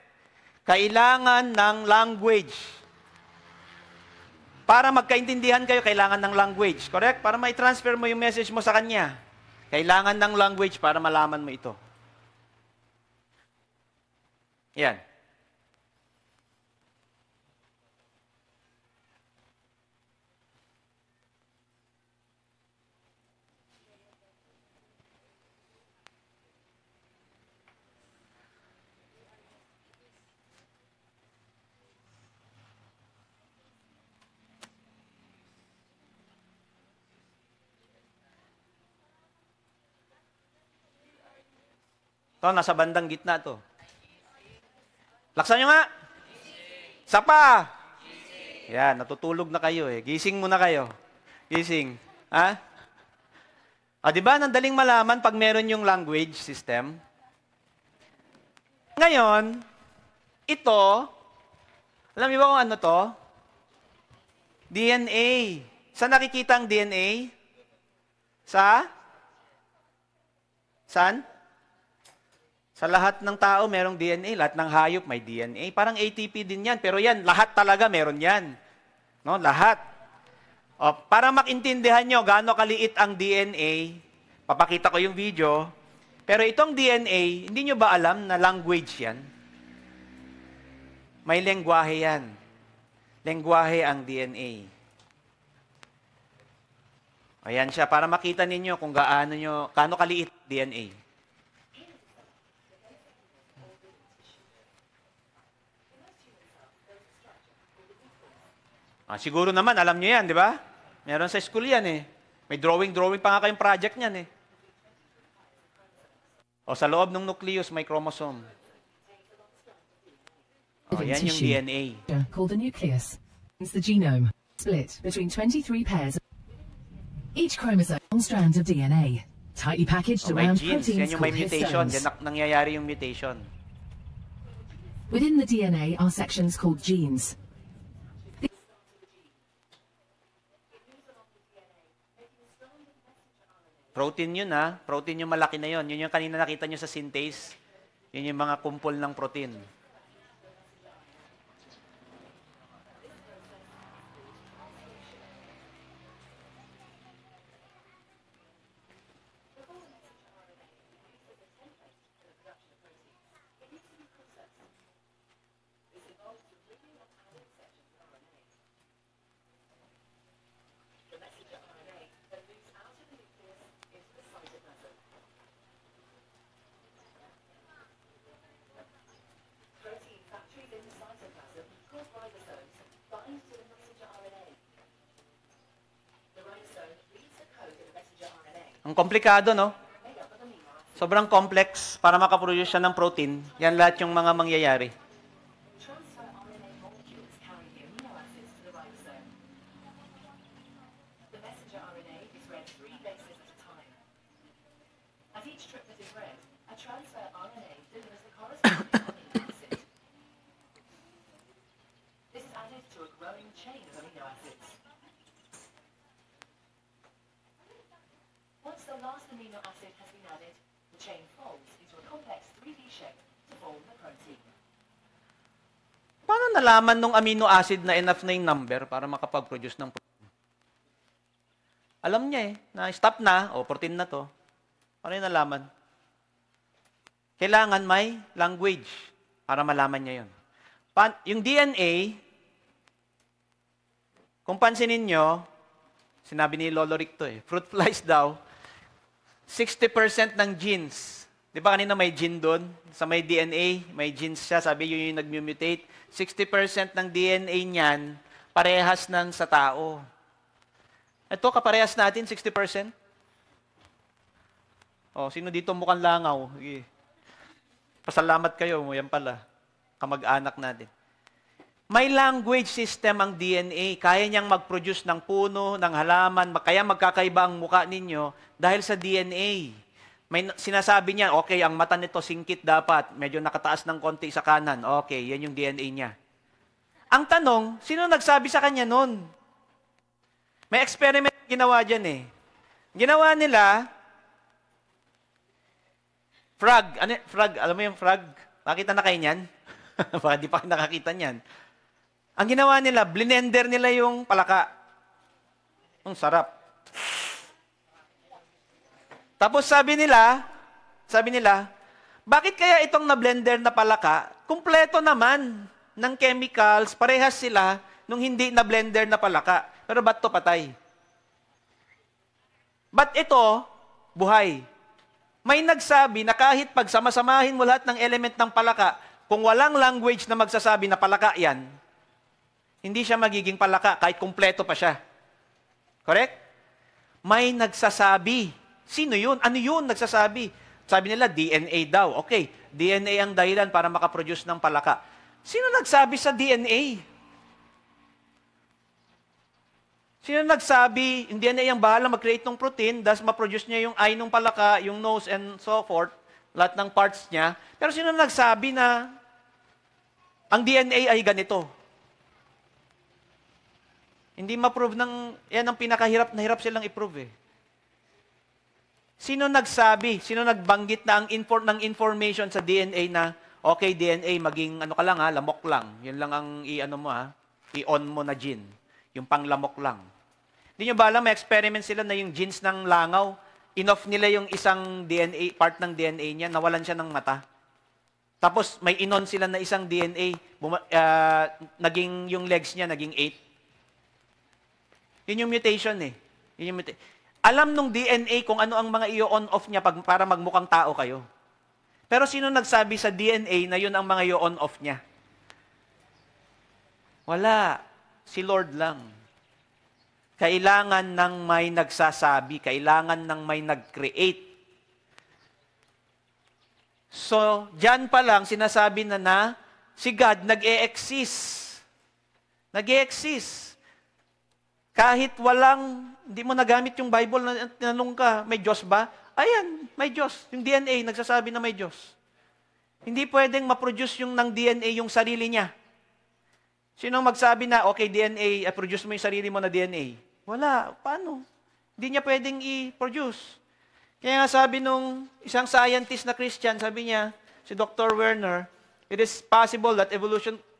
Kailangan ng language. Para magkaintindihan kayo, kailangan ng language. Correct? Para mai-transfer mo yung message mo sa kanya. Kailangan ng language para malaman mo ito. Yan. Ito, nasa bandang gitna to. Laksan nyo nga. Isa pa. Yan, natutulog na kayo eh. Gising muna kayo. Gising. Ha? Di ba, nandaling malaman pag meron yung language system? Ngayon, ito, alam niyo ba kung ano to? DNA. Saan nakikita ang DNA? Saan? Sa lahat ng tao, merong DNA. Lahat ng hayop may DNA. Parang ATP din yan. Pero yan, lahat talaga meron yan. No? Lahat. Para makintindihan nyo gaano kaliit ang DNA, papakita ko yung video. Pero itong DNA, hindi nyo ba alam na language yan? May lengguwahe yan. Lengguwahe ang DNA. Ayan siya, para makita ninyo kung gaano kaliit DNA. Siguro naman, alam nyo yan, di ba? Meron sa school yan eh. May drawing pa nga kayong project niyan eh. Sa loob ng nucleus, may chromosome. Yan yung DNA. Called the nucleus. It's the genome, split between 23 pairs. Each chromosome long strands of DNA, tightly packaged around genes. proteins Yan yung may called mutation. histones. Yan nangyayari yung mutation. Within the DNA are sections called genes. Protein yun ha. Protein yung malaki na yun. Yun yung kanina nakita nyo sa synthase. Yun yung mga kumpol ng protein. Ang komplikado, no? Sobrang complex para makaproduce siya ng protein. Yan lahat yung mga mangyayari. amino acid has been added, the chain folds into a complex 3D shape to form the protein. Paano nalaman nung amino acid na enough na yung number para makapag-produce ng protein? Alam niya na stop na, protein na to. Paano yung nalaman? Kailangan may language para malaman niya yun. Yung DNA, kung pansinin nyo, sinabi ni Lolo Rick to fruit flies daw, 60% ng genes. Di ba kanina may gene doon? Sa may DNA, may genes siya. Sabi yun yung nag-mutate. 60% ng DNA niyan, parehas nan sa tao. Ito, kaparehas natin, 60%. Sino dito mukhang langaw? Sige. Pasalamat kayo, yan pala. Kamag-anak natin. May language system ang DNA. Kaya niyang mag-produce ng puno, ng halaman, kaya magkakaiba ang mukha ninyo dahil sa DNA. May sinasabi niya, okay, ang mata nito singkit dapat, medyo nakataas ng konti sa kanan. Okay, yan yung DNA niya. Ang tanong, sino nagsabi sa kanya nun? May experiment ginawa dyan Ginawa nila, frog. Frog, alam mo yung frog? Nakita na kayo niyan? Baka di pa nakakita niyan. Ang ginawa nila, blender nila yung palaka. Ang sarap. Tapos sabi nila, bakit kaya itong na-blender na palaka, kumpleto naman ng chemicals, parehas sila nung hindi na-blender na palaka. Pero ba't to patay? Ba't ito, buhay? May nagsabi na kahit pagsama-samahin mo lahat ng element ng palaka, kung walang language na magsasabi na palaka yan, hindi siya magiging palaka kahit kumpleto pa siya. Correct? May nagsasabi. Sino yun? Ano yun nagsasabi? Sabi nila, DNA daw. Okay, DNA ang dahilan para makaproduce ng palaka. Sino nagsabi sa DNA? Sino nagsabi, yung DNA ang bahala mag-create ng protein, thus ma-produce niya yung eye ng palaka, yung nose, and so forth, lahat ng parts niya. Pero sino nagsabi na ang DNA ay ganito? Hindi ma-prove yan ang pinakahirap na hirap silang i-prove Sino nagsabi, sino nagbanggit na ng information sa DNA na, okay, DNA, maging lamok lang. Yun lang ang i-on mo na gene. Yung panglamok lang. Hindi nyo ba alam, may experiment sila na yung genes ng langaw, inoff nila yung isang DNA, part ng DNA niya, nawalan siya ng mata. Tapos may inon sila na isang DNA, naging yung legs niya, naging 8. Yun yung mutation Yun yung alam nung DNA kung ano ang mga i-on-off niya para magmukhang tao kayo. Pero sino nagsabi sa DNA na yun ang mga i-on-off niya? Wala. Si Lord lang. Kailangan ng may nagsasabi, kailangan ng may nag-create. So, dyan pa lang sinasabi na si God nag-e-exist. Nag-e-exist. Kahit hindi mo nagamit yung Bible na tinanong ka, may Diyos ba? Ayan, may Diyos. Yung DNA nagsasabi na may Diyos. Hindi pwedeng ma-produce ng DNA yung sarili niya. Sinong magsabi na, okay, DNA, produce mo yung sarili mo na DNA? Wala. Paano? Hindi niya pwedeng i-produce. Kaya nga sabi nung isang scientist na Christian, sabi niya, si Dr. Werner, it is possible that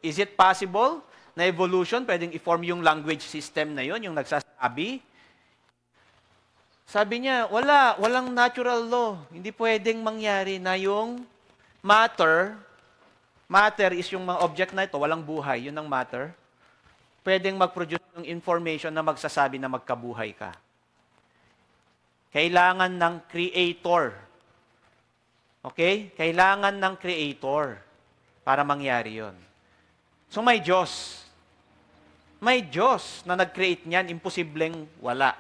is it possible na evolution, pwedeng i-form yung language system na yun, yung nagsasabi? Sabi niya, walang natural law. Hindi pwedeng mangyari na yung matter is yung mga object na ito, walang buhay, yun ang matter. Pwedeng mag-produce ng information na magsasabi na magkabuhay ka. Kailangan ng creator. Okay? Kailangan ng creator para mangyari yon. So may Diyos. May Diyos na nag-create niyan, imposibleng wala.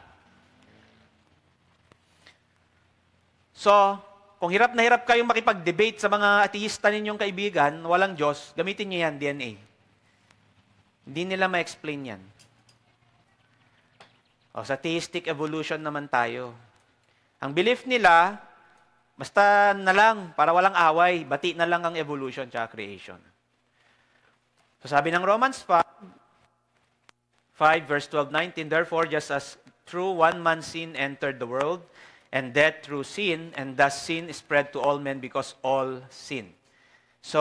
So, kung hirap na hirap kayong makipag-debate sa mga ateista ninyong kaibigan, walang Diyos, gamitin niyo yan, DNA. Hindi nila ma-explain yan. Sa theistic evolution naman tayo. Ang belief nila, basta na lang, para walang away, bati na lang ang evolution tsaka creation. So sabi ng Romans 5 verse 12-19, therefore, just as through one man's sin entered the world, and death through sin, and thus sin is spread to all men because all sin. So,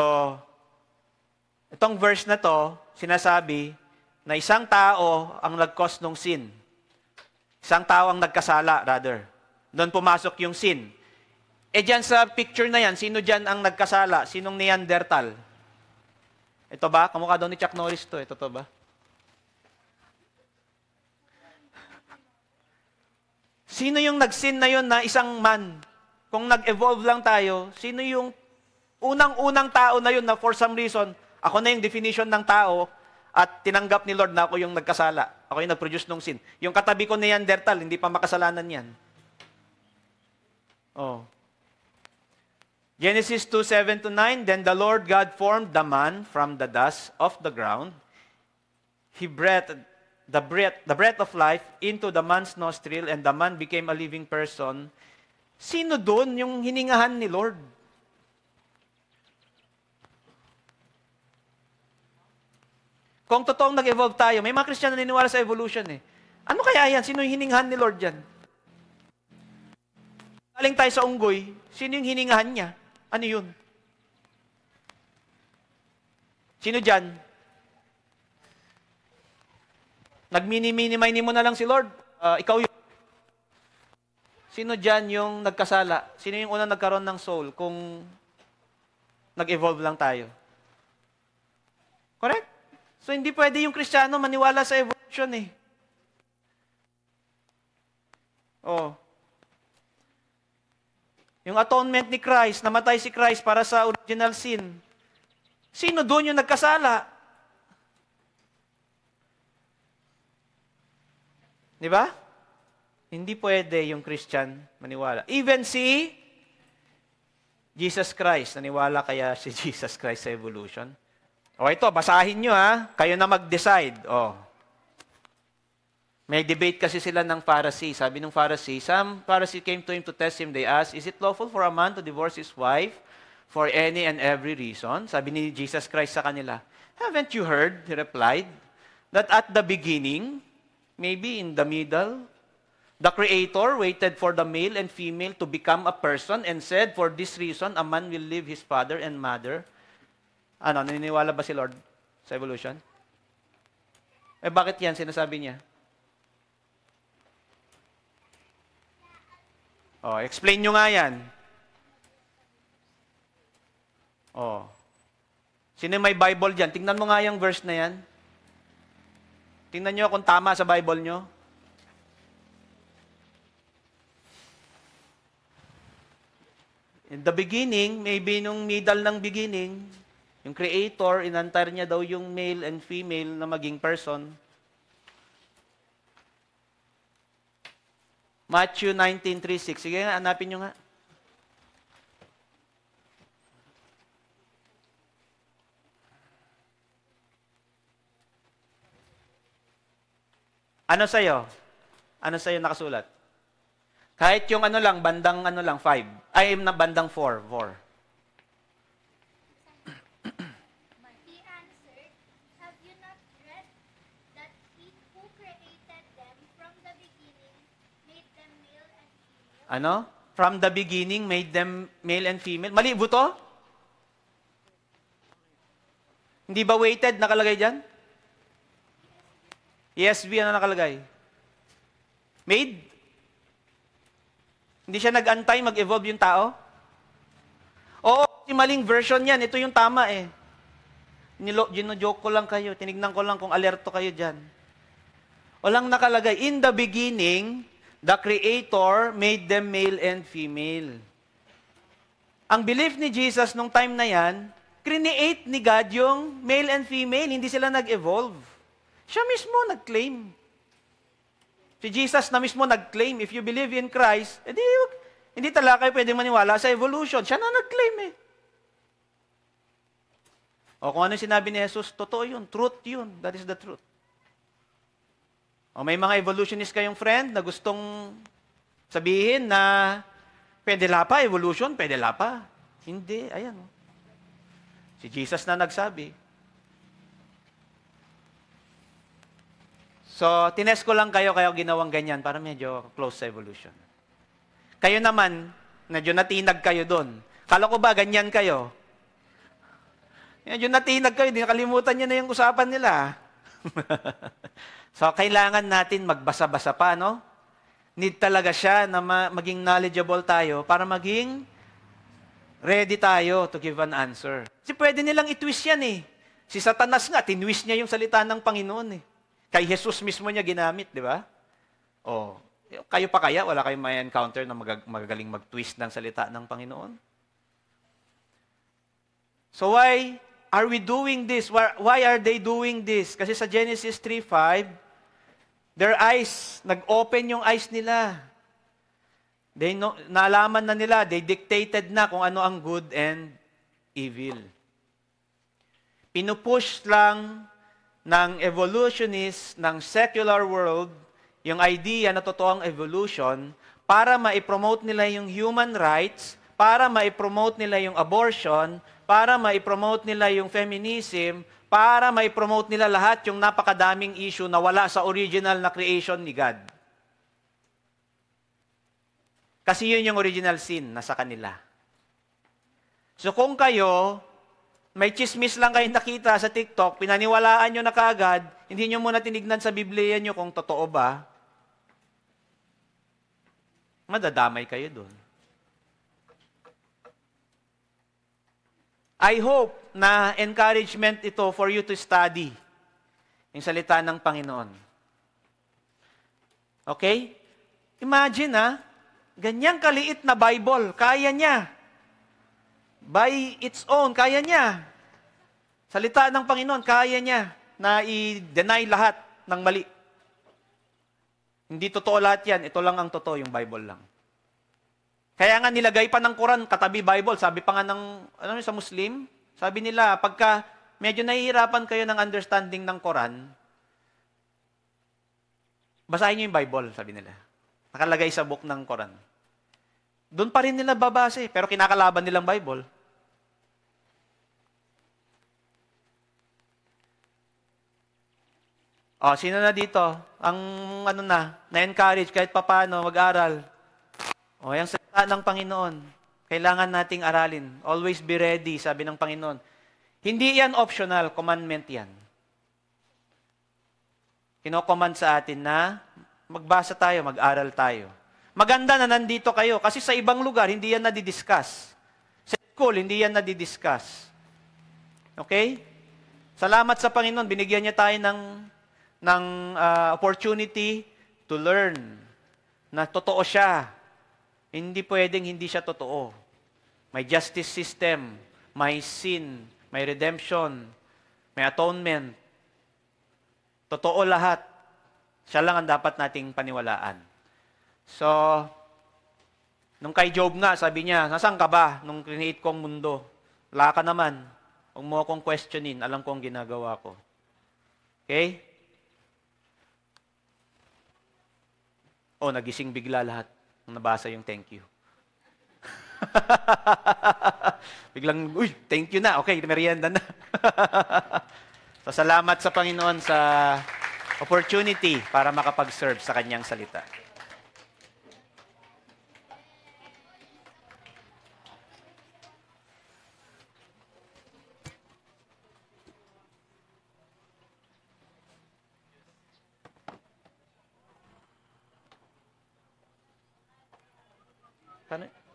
itong verse na to, sinasabi na isang tao ang nag-cause ng sin. Isang tao ang nagkasala, rather. Doon pumasok yung sin. E dyan sa picture na yan, sino dyan ang nagkasala? Sinong Neanderthal? Ito ba? Kamukha daw ni Chuck Norris to. Ito to ba? Sino yung nag-sin na yun na isang man? Kung nag-evolve lang tayo, sino yung unang-unang tao na yun na for some reason, ako na yung definition ng tao at tinanggap ni Lord na ako yung nagkasala. Ako yung nag-produce ng sin. Yung katabi ko ni Neanderthal, hindi pa makasalanan yan. Oh. Genesis 2:7-9, Then the Lord God formed the man from the dust of the ground. He breathed the breath of life into the man's nostril, and the man became a living person. Sino doon yung hiningahan ni Lord? Kung totoong nag-evolve tayo, may mga Christian na naniniwala sa evolution eh. Ano kaya yan? Sino yung hiningahan ni Lord dyan? Galing tayo sa unggoy, sino yung hiningahan niya? Ano yun? Sino dyan? Nag-mini-mini-mini mo na lang si Lord. Ikaw yun. Sino dyan yung nagkasala? Sino yung unang nagkaroon ng soul kung nag-evolve lang tayo? Correct? So, hindi pwede yung Kristiyano maniwala sa evolution eh. Oh. Yung atonement ni Christ, namatay si Christ para sa original sin. Sino doon yung nagkasala? Di ba? Hindi pwede yung Christian maniwala. Even si Jesus Christ, naniwala kaya si Jesus Christ sa evolution? O ito, basahin nyo ha. Kayo na mag-decide. O. May debate kasi sila ng Pharisee. Sabi ng Pharisee, some Pharisee came to him to test him. They asked, is it lawful for a man to divorce his wife for any and every reason? Sabi ni Jesus Christ sa kanila, haven't you heard, he replied, that at the beginning, maybe in the middle, the Creator waited for the male and female to become a person and said, for this reason, a man will leave his father and mother. Ano, naniniwala ba si Lord sa evolution? Eh bakit yan sinasabi niya? Oh, explain nyo nga yan. Oh. Sino may Bible dyan? Tingnan mo nga yung verse na yan. Tingnan nyo kung tama sa Bible nyo. In the beginning, maybe nung middle ng beginning, yung Creator, inantar niya daw yung male and female na maging person. Matthew 19:3-6. Sige nga, hanapin nyo nga. Ano sa'yo? Ano sa'yo nakasulat? Kahit yung ano lang, bandang ano lang, 5. Ay, na bandang 4. He answered, have you not read that he who created them from the beginning made them male and female? Ano? From the beginning, made them male and female. Mali ba to? Hindi ba weighted nakalagay dyan? ESV, ano nakalagay? Made? Hindi siya nag-antay, mag-evolve yung tao? Oo, si maling version yan. Ito yung tama eh. Gino-joke ko lang kayo. Tinignan ko lang kung alerto kayo dyan. Walang nakalagay. In the beginning, the Creator made them male and female. Ang belief ni Jesus nung time na yan, create ni God yung male and female. Hindi sila nag-evolve. Siya mismo nag-claim. Si Jesus na mismo nag-claim, if you believe in Christ, hindi talaga kayo pwedeng maniwala sa evolution. Siya na nag-claim eh. O kung ano sinabi ni Jesus, totoo yun. Truth yun. That is the truth. O may mga evolutionist kayong friend na gustong sabihin na pwede pa, evolution, pwede pa. Hindi, ayan. Si Jesus na nagsabi. So, tinest ko lang kayo ginawang ganyan para medyo close sa evolution. Kayo naman, medyo natinag kayo doon. Kala ko ba, ganyan kayo? Medyo natinag kayo, di nakalimutan niyo na yung usapan nila. So, kailangan natin magbasa-basa pa, no? Need talaga siya na maging knowledgeable tayo para maging ready tayo to give an answer. Kasi pwede nilang itwist yan eh. Si Satanas nga, tinwist niya yung salita ng Panginoon eh. Kay Jesus mismo niya ginamit, di ba? Oh, kayo pa kaya, wala kayong may encounter na magagaling mag-twist ng salita ng Panginoon? So why are we doing this? Why are they doing this? Kasi sa Genesis 3:5, their eyes, nag-open yung eyes nila. Naalaman na nila, they dictated na kung ano ang good and evil. Pinupush lang ng evolutionists ng secular world yung idea na totoong evolution para maipromote nila yung human rights, para maipromote nila yung abortion, para maipromote nila yung feminism, para maipromote nila lahat yung napakadaming issue na wala sa original na creation ni God. Kasi yun yung original sin na sa kanila. So kung kayo, may chismis lang kayo nakita sa TikTok, pinaniwalaan nyo na kaagad, hindi nyo muna tinignan sa Biblia nyo kung totoo ba, madadamay kayo doon. I hope na encouragement ito for you to study yung salita ng Panginoon. Okay? Imagine ganyang kaliit na Bible, kaya niya. By its own, kaya niya. Salita ng Panginoon, kaya niya na i-deny lahat ng mali. Hindi totoo lahat yan, ito lang ang totoo, yung Bible lang. Kaya nga nilagay pa ng Quran katabi Bible. Sabi pa nga ng sa Muslim, sabi nila, pagka medyo nahihirapan kayo ng understanding ng Quran, basahin niyo yung Bible, sabi nila. Nakalagay sa book ng Quran. Doon pa rin nila babase, pero kinakalaban nilang Bible. Sino na dito? Ang na-encourage kahit papaano mag-aral. Yung salita ng Panginoon, kailangan nating aralin. Always be ready, sabi ng Panginoon. Hindi yan optional, commandment yan. Kino-command sa atin na magbasa tayo, mag-aral tayo. Maganda na nandito kayo, kasi sa ibang lugar, hindi yan nadidiscuss. Sa school, hindi yan nadidiscuss. Okay? Salamat sa Panginoon, binigyan niya tayo ng opportunity to learn na totoo siya. Hindi pwedeng hindi siya totoo. May justice system, may sin, may redemption, may atonement. Totoo lahat. Siya lang ang dapat nating paniwalaan. So, nung kay Job nga, sabi niya, nasaan ka ba nung create kong mundo? Wala ka naman. Huwag mo akong questionin. Alam ko ang ginagawa ko. Okay? Nagising bigla lahat. Nung nabasa yung thank you. Biglang, thank you na. Okay, merienda na. So, salamat sa Panginoon sa opportunity para makapag-serve sa kanyang salita. Paano?